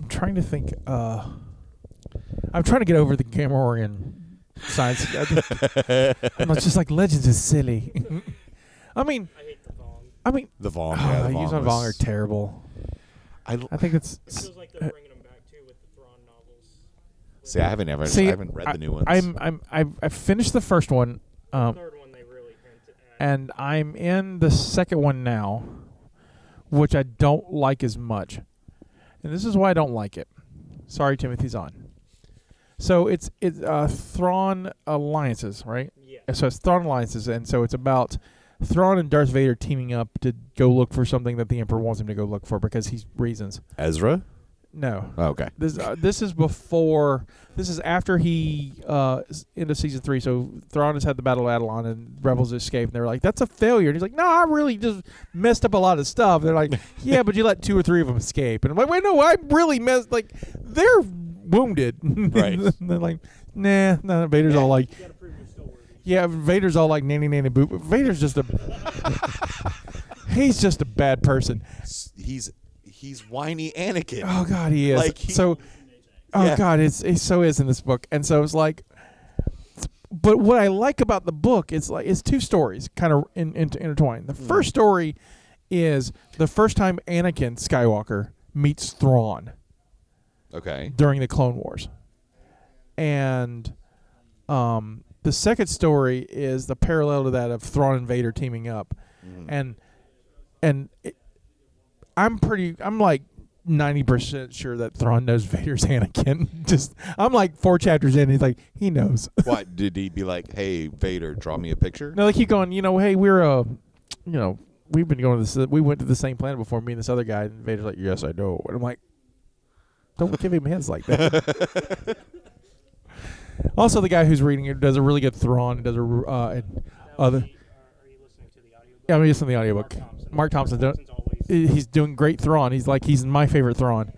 trying to think. I'm trying to get over the Gamorrean science. It's just like Legends is silly. I mean, I hate the Vong. The Vong, yeah, the use on Vong are terrible. I think It feels like they're bringing them back too with the Thrawn novels. See, I haven't read the new ones. I've finished the first one. The third one they really hinted at. And I'm in the second one now, which I don't like as much. And this is why I don't like it. Sorry, Timothy's on. So it's Thrawn Alliances, right? Yeah. So it's Thrawn Alliances, and so it's about Thrawn and Darth Vader teaming up to go look for something that the Emperor wants him to go look for because he's reasons. Ezra? No. Oh, okay. This is before. This is after he into season 3. So Thrawn has had the Battle of Adelon and Rebels escape, and they're like, "That's a failure." And he's like, "No, I really just messed up a lot of stuff." They're like, "Yeah, but you let 2 or 3 of them escape." And I'm like, "Wait, no, I really messed. Like, they're wounded." Right. And they're like, "Nah." Vader's all like, You gotta prove you're still worthy. "Yeah." Vader's all like, "Nanny, nanny, boo." Vader's just he's just a bad person. He's whiny Anakin. Oh God, he is. Like God, it so is in this book, and so it's like. But what I like about the book is like it's 2 stories kind of intertwined. The first story is the first time Anakin Skywalker meets Thrawn. Okay. During the Clone Wars, and the second story is the parallel to that of Thrawn and Vader teaming up, and I'm like 90% sure that Thrawn knows Vader's Anakin. I'm like 4 chapters in, he's like, he knows. What did he be like? Hey, Vader, draw me a picture. No, they keep going. Hey, we've been going to this. We went to the same planet before, me and this other guy. And Vader's like, yes, I know. And I'm like, don't give him hints like that. Also, the guy who's reading it does a really good Thrawn. Does a other. Are you listening to the audiobook? Yeah, I'm listening to the audiobook. Mark Thompson. He's doing great Thrawn. He's my favorite Thrawn,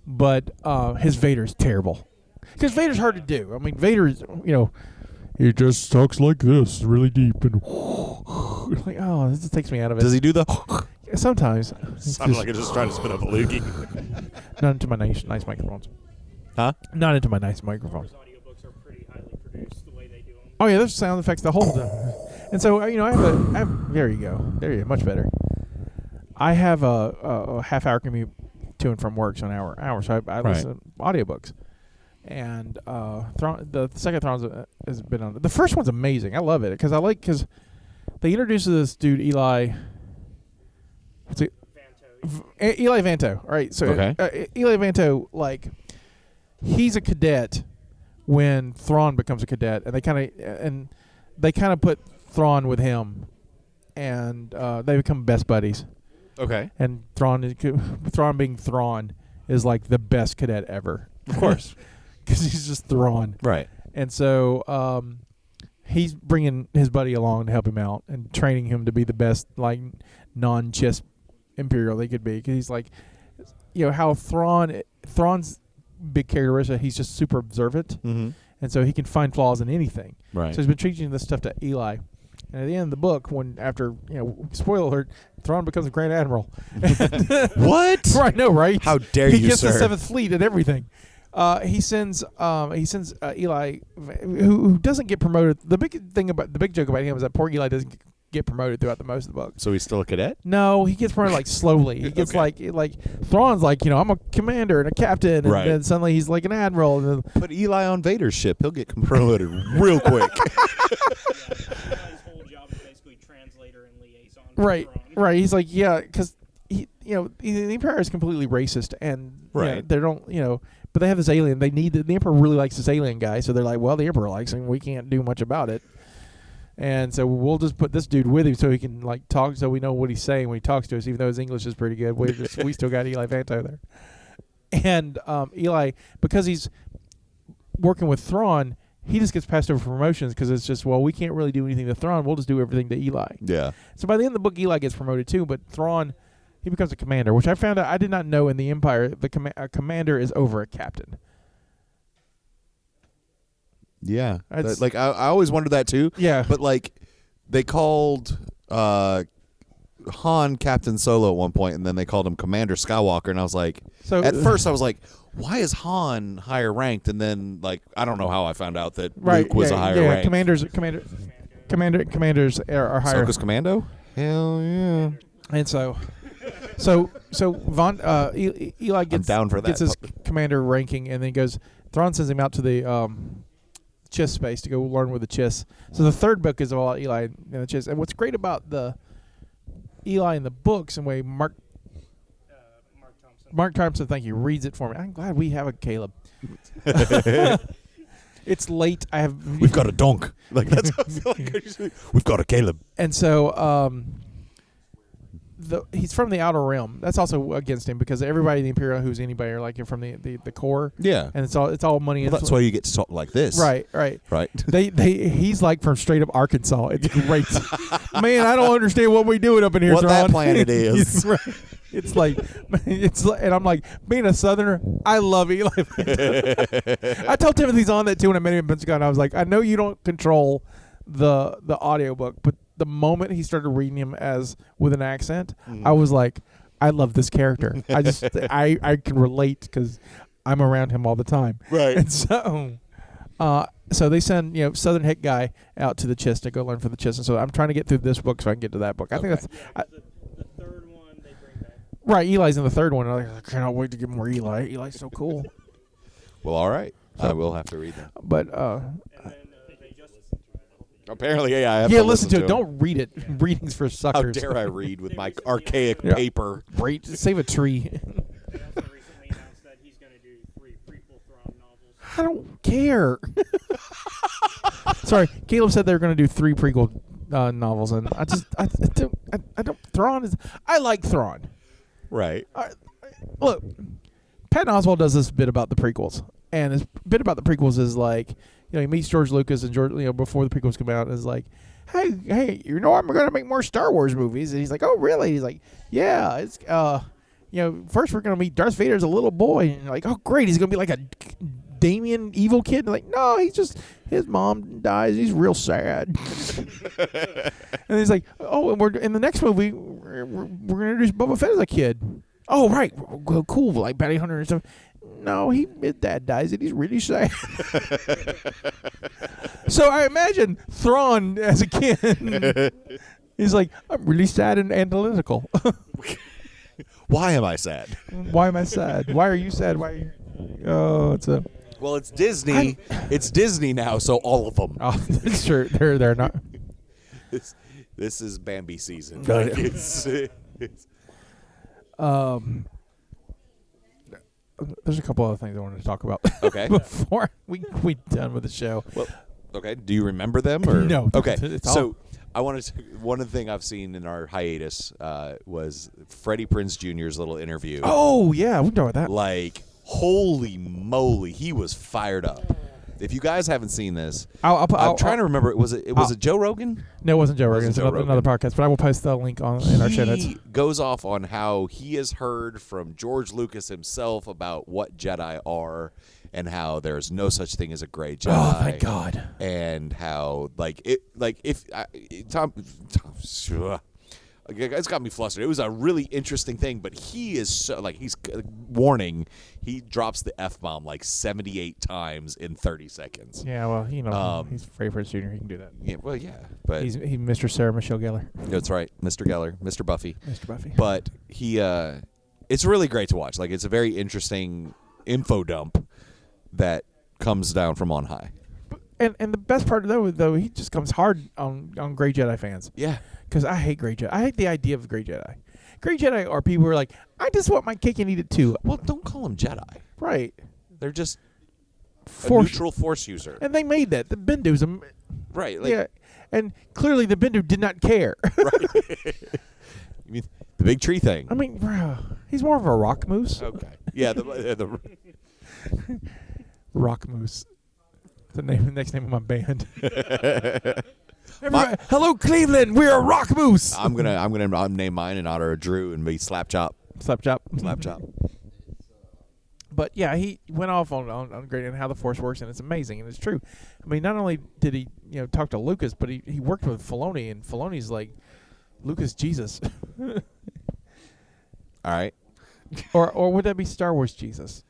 but his Vader's terrible. Because Vader's hard to do. I mean, Vader is, he just talks like this, really deep, and like, oh, this just takes me out of it. Does he do the? Sometimes. Sounded like it's just trying to spit up a loogie. Not into my nice microphones. Huh? Not into my nice microphones. Audiobooks are pretty highly produced the way they do them. Oh yeah, there's sound effects the whole time. And so I have there you go. There you go. Much better. I have a half-hour commute to and from work, so an hour. So I listen to audiobooks. And the second Thrawn has been on. The first one's amazing. I love it because they introduced this dude Eli. What's it? Eli Vanto. All right, so Eli Vanto, like, he's a cadet when Thrawn becomes a cadet, and they kind of put Thrawn with him, and they become best buddies. Okay. And Thrawn being Thrawn is like the best cadet ever, Of course. because he's just Thrawn. Right. And so he's bringing his buddy along to help him out and training him to be the best, like, non-chess Imperial they could be. Because he's like, how Thrawn's big characteristic, he's just super observant. Mm-hmm. And so he can find flaws in anything. Right. So he's been teaching this stuff to Eli. And at the end of the book, spoiler alert, Thrawn becomes a Grand Admiral. What? Right, no, right? How dare he you, gets sir? the 7th Fleet and everything. He sends Eli, who doesn't get promoted. The big joke about him is that poor Eli doesn't get promoted throughout the most of the book. So he's still a cadet? No, he gets promoted like slowly. He gets like Thrawn's like, I'm a commander and a captain, and then suddenly he's like an admiral. And put Eli on Vader's ship. He'll get promoted real quick. His whole job is basically translator and liaison. Right. He's like, because the Empire is completely racist, and they don't, but they have this alien. They need the Emperor really likes this alien guy, so they're like, well, the Emperor likes him. We can't do much about it. And so we'll just put this dude with him so he can like talk, so we know what he's saying when he talks to us, even though his English is pretty good. We still got Eli Vanto there. And Eli, because he's working with Thrawn, he just gets passed over for promotions because it's just, well, we can't really do anything to Thrawn. We'll just do everything to Eli. Yeah. So by the end of the book, Eli gets promoted too, but Thrawn, he becomes a commander, which I found out I did not know in the Empire. A commander is over a captain. Yeah. I always wondered that too. Yeah. But like they called Han Captain Solo at one point, and then they called him Commander Skywalker, and I was like, at first I was like, why is Han higher ranked? And then like I don't know how I found out that Luke was a higher rank. Commanders are higher. Ahsoka's Commando? Hell yeah. And so Eli gets down for that. Gets his commander ranking, and then goes. Thrawn sends him out to the Chiss space to go learn with the Chiss. So the third book is all Eli and the Chiss. And what's great about the Eli in the books, and way Mark Thompson, thank you, reads it for me. I'm glad we have a Caleb. It's late. We've got a donk. Like that's what I feel like. We've got a Caleb. And so he's from the Outer Realm. That's also against him because everybody in the Imperial who's anybody are like from the core. Yeah. And it's all money. Well, that's why you get to talk like this. Right. He's like from straight up Arkansas. It's great. Man, I don't understand what we doing up in here, what Thrawn. that planet is. It's like, and I'm like, being a Southerner, I love Eli. I told Timothy's on that too when I met him in Pentagon. I was like, I know you don't control the audiobook, but the moment he started reading him with an accent, I was like, I love this character. I just, I can relate because I'm around him all the time. Right. And so they send, Southern hick guy out to the Chiss to go learn for the Chiss. And so I'm trying to get through this book so I can get to that book. I think that's the third one they bring back. right. Eli's in the third one. I cannot wait to get more Eli. Eli's so cool. Well, all right. I will have to read that. But They just apparently, yeah, I have yeah, to listen to it. them. Don't read it. Reading's for How suckers. dare I read with my archaic Yeah. paper? Great. Save a tree. They also recently announced that he's going to do 3 prequel Thrawn novels. I don't care. Sorry, Caleb said they were going to do 3 prequel novels, and I don't. Thrawn is. I like Thrawn. Right. Look, Patton Oswalt does this bit about the prequels, and his bit about the prequels is like, he meets George Lucas, and George, before the prequels come out, and is like, hey, I'm going to make more Star Wars movies, and he's like, oh, really? He's like, yeah, it's first we're going to meet Darth Vader as a little boy, and you're like, oh, great, he's going to be like a Damien evil kid. And like, no, his mom dies. He's real sad. And he's like, oh, and we're in the next movie. We're going to introduce Boba Fett as a kid. Oh, right, cool, like bounty hunter and stuff. No, his dad dies and he's really sad. So I imagine Thrawn as a kid. He's like, I'm really sad and analytical. Why am I sad? Why am I sad? Why are you sad? Why? Are you... Oh, it's a. Well, it's Disney. It's Disney now, so all of them. Oh, that's true. They're not. This is Bambi season. Got Like, it. it's There's a couple other things I wanted to talk about. Okay. Before we done with the show. Well, okay. Do you remember them or No. Okay. It's So all- I wanted to. One of the things I've seen in our hiatus was Freddie Prinze Jr.'s little interview. Oh yeah, we can talk about that. Like, holy moly, he was fired up. If you guys haven't seen this, I'm trying to remember. Was it Joe Rogan? No, it wasn't Joe Rogan. Wasn't It's Joe another podcast, but I will post the link in our show notes. He goes off on how he has heard from George Lucas himself about what Jedi are, and how there's no such thing as a gray Jedi. Oh, thank God. And how it's got me flustered. It was a really interesting thing, but he is so he's warning. He drops the F-bomb like 78 times in 30 seconds. Yeah, well, he's Freddie Prinze Jr. He can do that. Yeah, well, yeah, but He's Mr. Sarah Michelle Gellar. that's right, Mr. Geller, Mr. Buffy. Mr. Buffy. But he, it's really great to watch. Like, it's a very interesting info dump that comes down from on high. And the best part though, he just comes hard on Grey Jedi fans. Yeah. Because I hate Grey Jedi. I hate the idea of Grey Jedi. Grey Jedi are people who are like, I just want my cake and eat it too. Well, don't call them Jedi. Right. They're just a Force. neutral force user. And they made that. The Bendu's Right. Like, yeah. And clearly the Bendu did not care. Right. You mean the big tree thing? I mean, bro, he's more of a rock moose. Okay. Yeah. The Rock moose. The next name of my band. Everybody, hello, Cleveland. We're a rock moose. I'm gonna name mine in honor of Drew and be Slapchop. Slapchop. Slapchop. But yeah, he went off on great and how the Force works, and it's amazing, and it's true. I mean, not only did he talk to Lucas, but he worked with Filoni, and Filoni's like Lucas Jesus, All right. or would that be Star Wars Jesus?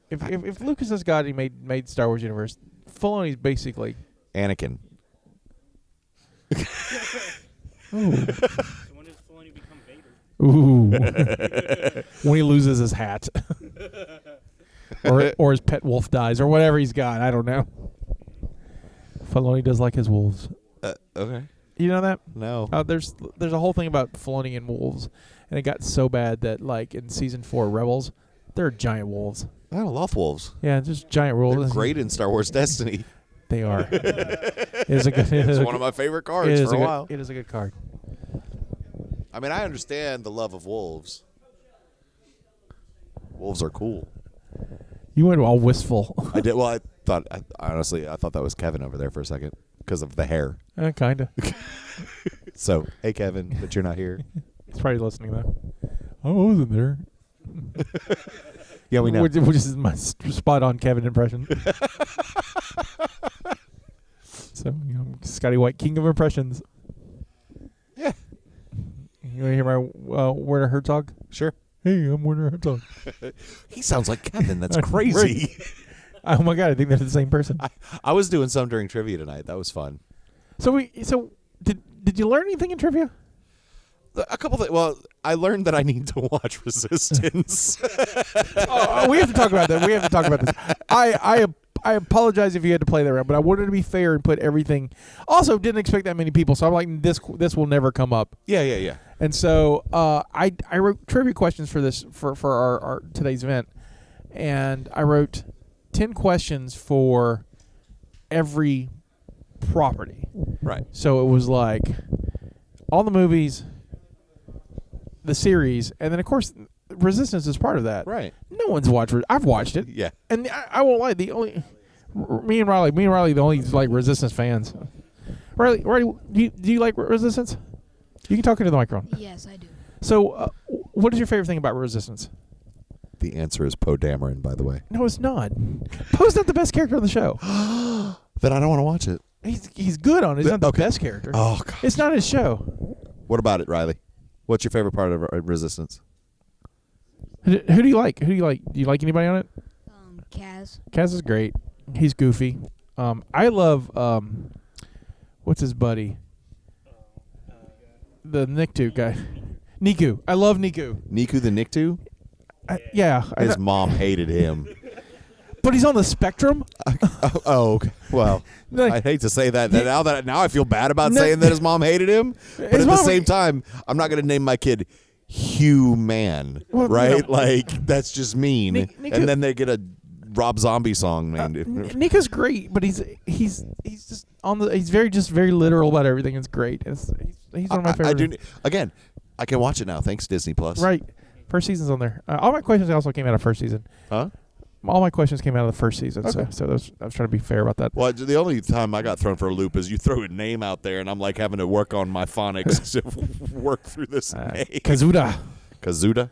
If Lucas is God, he made Star Wars universe. Filoni's basically Anakin. ooh. So when does Filoni become Vader? Ooh. When he loses his hat. or his pet wolf dies, or whatever he's got. I don't know. Filoni does like his wolves. Okay. You know that? No. There's a whole thing about Filoni and wolves, and it got so bad that like in season 4 Rebels, they're giant wolves. I love wolves. Yeah, just giant wolves. They're great in Star Wars Destiny. They are. It's One of my favorite cards for a while. It is a good card. I mean, I understand the love of wolves. Wolves are cool. You went all wistful. I did. Well, honestly, I thought that was Kevin over there for a second because of the hair. Kinda. So, hey, Kevin, but you're not here. He's probably listening though. I wasn't there. Yeah, we know. Which is my spot on Kevin impression. So, Scotty White, king of impressions. Yeah. You want to hear my Werner Herzog? Sure. Hey, I'm Werner Herzog. He sounds like Kevin. That's Right. crazy. Oh my God, I think they're the same person. I was doing some during trivia tonight. That was fun. So did you learn anything in trivia? A couple things. Well, I learned that I need to watch Resistance. We have to talk about that. We have to talk about this. I apologize if you had to play that round, but I wanted to be fair and put everything. Also, didn't expect that many people, so I'm like, this will never come up. Yeah. And so I wrote trivia questions for this for our today's event, and I wrote 10 questions for every property. Right. So it was like all the movies, the series, and then of course Resistance is part of that. Right. No one's watched it. I've watched it. Yeah. And I won't lie. Me and Riley, the only like Resistance fans. Riley, do you like Resistance? You can talk into the microphone. Yes, I do. So, what is your favorite thing about Resistance? The answer is Poe Dameron, by the way. No, it's not. Poe's not the best character on the show. Then I don't want to watch it. He's good on it. He's not the Okay. best character. Oh, God. It's not his show. What about it, Riley? What's your favorite part of Resistance? Who do you like? Do you like anybody on it? Kaz. Kaz is great. He's goofy. I love what's his buddy? The Nicktoon guy. Niku. I love Niku. Niku the Niktu? Yeah. His mom hated him. But he's on the spectrum. Okay. Well, Like- I hate to say that. Now I feel bad about saying that his mom hated him. But His at the mom- same time, I'm not going to name my kid Hugh Man, Well, right? no. Like, that's just mean. Niku- And then they get a Rob Zombie song named Niku's great, but he's just on the. He's very literal about everything. It's great. He's one of my favorites. Again, I can watch it now. Thanks, Disney Plus. Right. First season's on there. All my questions also came out of first season. Huh? All my questions came out of the first season. Okay. So I was trying to be fair about that. Well, the only time I got thrown for a loop is you throw a name out there, and I'm like having to work on my phonics to work through this name. Kazuda. Kazuda?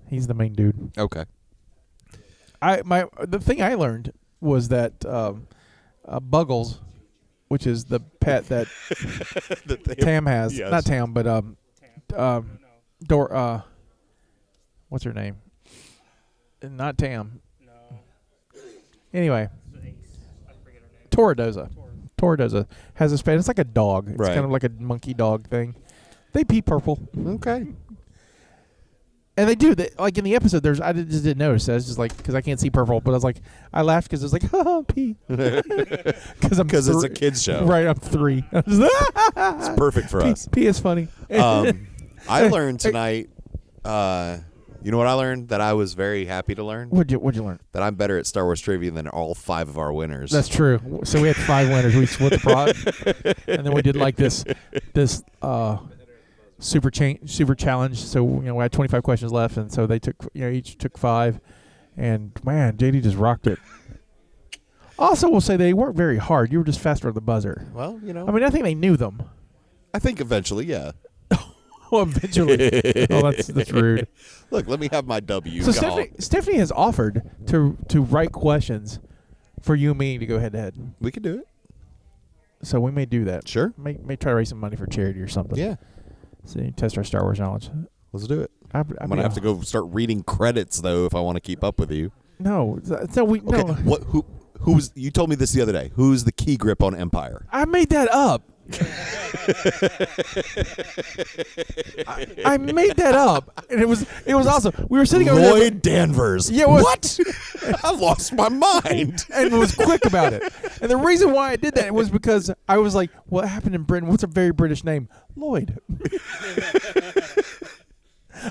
He's the main dude. Okay. The thing I learned was that Buggles, which is the pet that Tam has, yes. not Tam, but what's her name? Not Tam. No. Anyway, I forget her name. Toradoza has a span. It's like a dog. It's Right. kind of like a monkey dog thing. They pee purple. Okay. And they do. Like in the episode, just didn't notice. I was just like, because I can't see purple. But I was like, I laughed because it was like, haha, pee. Because it's a kid's show. Right, I'm 3. It's perfect for us. Pee is funny. I learned tonight, you know what I learned? That I was very happy to learn? What'd you learn? That I'm better at Star Wars trivia than all 5 of our winners. That's true. So we had 5 winners. We split the pot, and then we did like this super challenge. So we had 25 questions left, and so they took each took 5, and man, JD just rocked it. Also, we'll say they weren't very hard. You were just faster on the buzzer. Well, I mean, I think they knew them. I think eventually, yeah. Well, eventually. Oh, that's rude. Look, let me have my W. So Go. Stephanie has offered to write questions for you and me to go head to head. We could do it. So we may do that. Sure. May try to raise some money for charity or something. Yeah. See, test our Star Wars knowledge. Let's do it. I'm I'm going to have to go start reading credits, though, if I want to keep up with you. No, Okay. no. Who's you told me this the other day. Who's the key grip on Empire? I made that up. I made that up, and it was awesome. We were sitting over there, Lloyd Danvers. Yeah, what? I lost my mind. and was quick about it. And the reason why I did that was because I was like, "What happened in Britain? What's a very British name? Lloyd."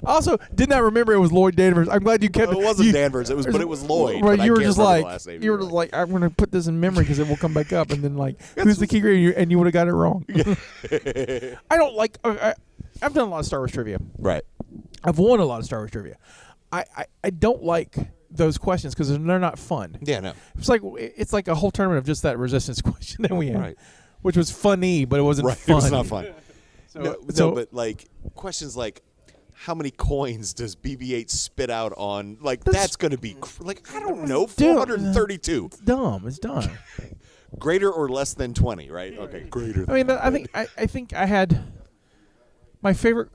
Also, did not remember it was Lloyd Danvers. I'm glad you kept It wasn't Danvers. It was Lloyd. Right, but you I were can't just remember the like, last name you were just like, I'm going to put this in memory because it will come back up, and then like, who's the key grade? And you would have got it wrong. I don't like. I've done a lot of Star Wars trivia. Right. I've won a lot of Star Wars trivia. I don't like those questions because they're not fun. Yeah, no. It's like a whole tournament of just that resistance question that we had, Right. which was funny, but it wasn't Right. fun. It was not fun. So, No, but like questions like, how many coins does BB-8 spit out on? Like that's going to be I don't know, 432. It's dumb. It's dumb. Greater or less than 20, right? Okay, greater. I mean, I think I had my favorite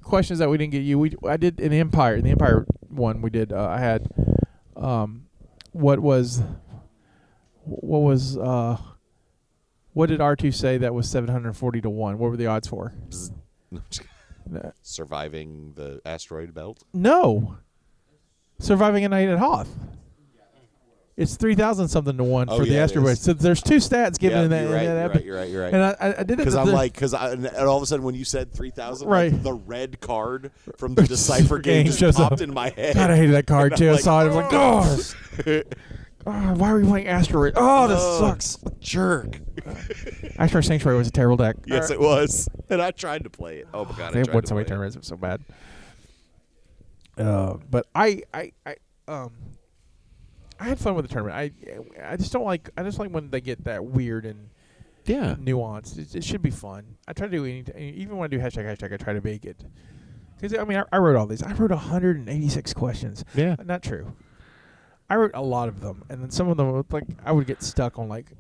questions that we didn't get you. I did in Empire. The Empire one we did. I had what did R2 say that was 740 to 1? What were the odds for? Surviving the asteroid belt. No. Surviving a night at Hoth. It's 3,000 something to 1 for the yeah, it asteroid. is. So there's 2 stats given in that. You're right, in that you're epi- right, you're right, you're right. And I did it And all of a sudden when you said 3,000, Right. like, the red card from the Decipher game just shows popped up. in my head. God, I hated that card And too. I'm I saw it. I was like, "Oh." oh, why are we playing asteroid? Oh, this sucks. Jerk. Asteroid Sanctuary was a terrible deck. Yes, it was. And I tried to play it. Oh my god, They I won tried to so many play it. tournaments. It was so bad. But I had fun with the tournament. I just don't like. I just like when they get that weird and Yeah. nuanced. It should be fun. I try to do anything. Even when I do hashtag, I try to make it. Because I mean, I wrote all these. I wrote 186 questions. Yeah. Not true. I wrote a lot of them, and then some of them I would get stuck on like.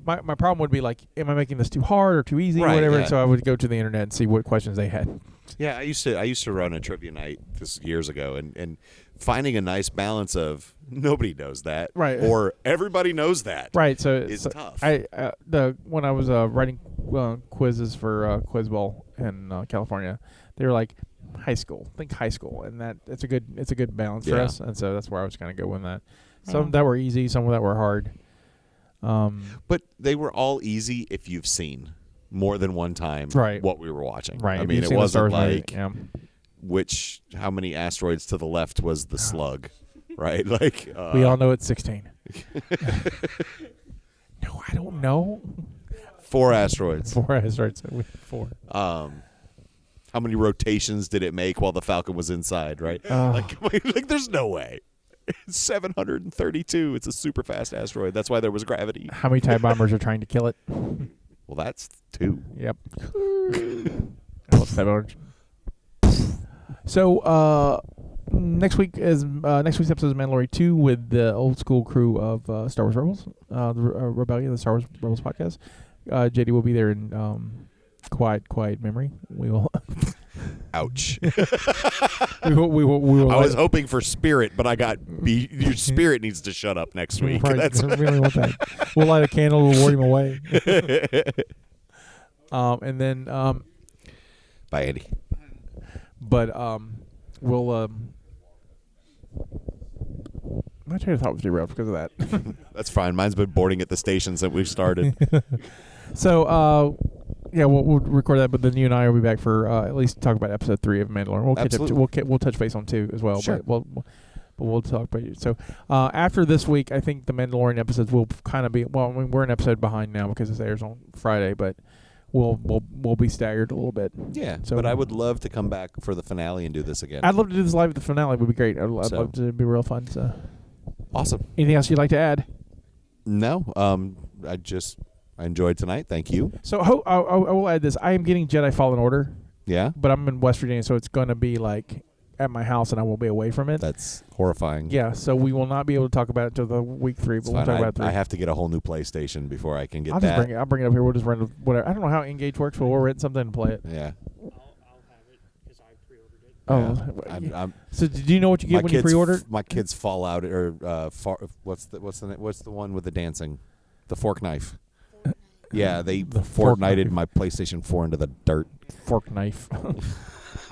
My problem would be like, am I making this too hard or too easy or Right, whatever? yeah. So I would go to the internet and see what questions they had. Yeah, I used to run a trivia night this years ago, and finding a nice balance of nobody knows that, Right. or everybody knows that, Right, so is tough. When I was writing quizzes for Quiz Bowl in California, they were like, high school. Think high school, and it's a good balance for Yeah. us. And so that's where I was going to go with that. Some that were easy, some that were hard. But they were all easy if you've seen more than one time Right. what we were watching. Right. I if mean, you've it seen the Star wasn't Wars movie, like yeah. how many asteroids to the left was the slug, right? Like We all know it's 16. No, I don't know. 4 asteroids. 4 asteroids. 4. How many rotations did it make while the Falcon was inside, right? Oh. Like there's no way. It's 732. It's a super fast asteroid. That's why there was gravity. How many TIE bombers are trying to kill it? Well, that's 2. Yep. So next week's episode is Mandalorian 2 with the old school crew of Star Wars Rebels, the Rebellion, the Star Wars Rebels podcast. JD will be there in quiet memory. We will. Ouch. we will. I was hoping for Spirit, but I got your Spirit needs to shut up next week. Right, That's I really want that. We'll light a candle. We'll ward him away. And then Bye, Andy. but we'll my train of thought was derailed because of that. That's fine. Mine's been boarding at the stations that we've started. So yeah, we'll record that, but then you and I will be back for at least talk about episode 3 of Mandalorian. We'll catch up. Absolutely. We'll touch base on 2 as well. Sure. But we'll talk about it. So after this week, I think the Mandalorian episodes will kind of be. Well, I mean, we're an episode behind now because it airs on Friday, but we'll be staggered a little bit. Yeah, So- but I would love to come back for the finale and do this again. I'd love to do this live at the finale. It would be great. I'd So- love to. It'd be real fun. So, Awesome. anything else you'd like to add? No, I enjoyed tonight. Thank you. So I will add this. I am getting Jedi Fallen Order, Yeah, but I'm in West Virginia, so it's going to be like at my house, and I won't be away from it. that's horrifying. Yeah, so we will not be able to talk about it until the week 3, It's but we'll fine. talk about it 3. I have to get a whole new PlayStation before I can get I'll that. just bring it up here. We'll just rent whatever. I don't know how Engage works, but we'll rent something and play it. Yeah. I'll have it because I pre-ordered it. Oh, Yeah. I'm, so did you know what you get when you pre-order? My kids Fallout or what's the one with the dancing, the fork knife. Yeah, they The fork Fortnited knife. my PlayStation 4 into the dirt. Fork knife. I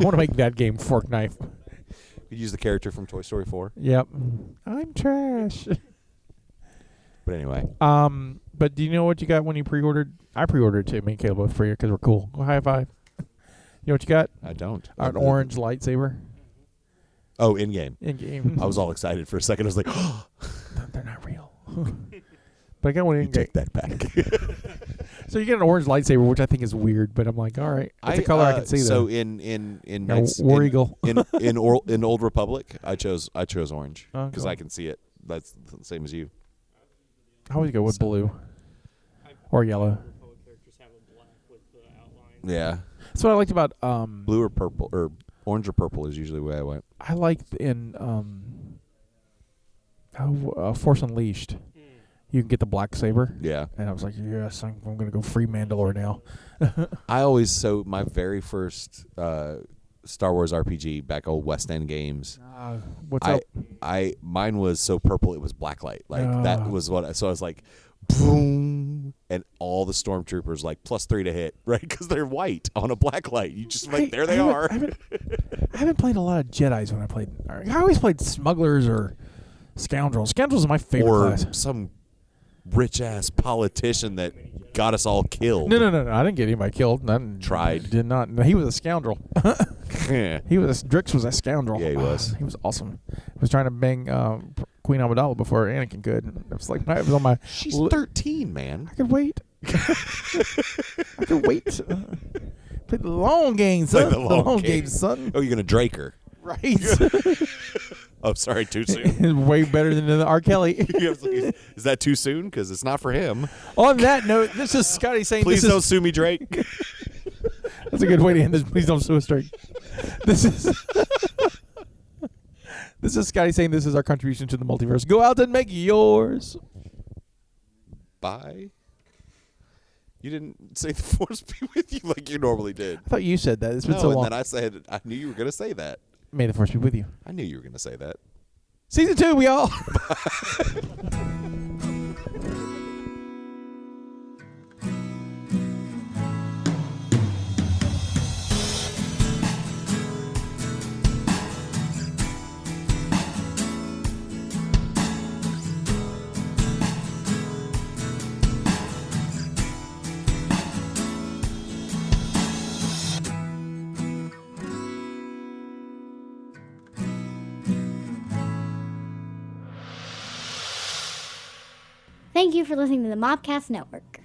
want to make that game Fork Knife. You use the character from Toy Story 4. Yep. I'm trash. But anyway, But do you know what you got when you pre-ordered? I pre-ordered too. Me and Caleb both pre because we're cool. Go high five. You know what you got? I don't. An orange lightsaber. Oh, in game. In game. I was all excited for a second. I was like, oh, They're not real. But I got one you in game. take that back. So you get an orange lightsaber, which I think is weird, but I'm like, all right. It's a color I can see So though. in Yeah, Knights, War in, Eagle. in Old Republic, I chose orange Oh, because cool. I can see it. That's the same as you. I always go with blue or yellow. Characters have a black with the outline. Yeah, That's what I liked about blue or purple or orange or purple is usually the way I went. I liked in Force Unleashed. You can get the black saber. Yeah, And I was like, yes, I'm going to go free Mandalore now. my very first Star Wars RPG back old West End games. What's up? Mine was so purple it was blacklight. Like that was what. So I was like, boom, and all the stormtroopers like +3 to hit, right? Because they're white on a blacklight. You just like there they are. I haven't played a lot of Jedis when I played. I always played smugglers or scoundrels. Scoundrels is my favorite Or class. some rich ass politician that got us all killed. No. I didn't get anybody killed. Tried. Did not. No, he was a scoundrel. Yeah. Drix was a scoundrel. Yeah, he was. He was awesome. He was trying to bang Queen Amidala before Anakin could. It was like it was on my. She's 13, man. I could wait. I could wait. Play the long game, son. Play the long game, game. son. Oh, you're gonna Drake her. Right. Oh, sorry, too soon. Way better than the R. Kelly. Is that too soon? Because it's not for him. On that note, this is Scotty saying Please this don't is, sue me, Drake. that's a good way to end this. Please don't sue us straight. This is Scotty saying this is our contribution to the multiverse. Go out and make yours. Bye. You didn't say the force be with you like you normally did. I thought you said that. It's been No, so and long. then I said I knew you were gonna say that. May the force be with you. I knew you were gonna say that. Season 2, we all. Thank you for listening to the Mobcast Network.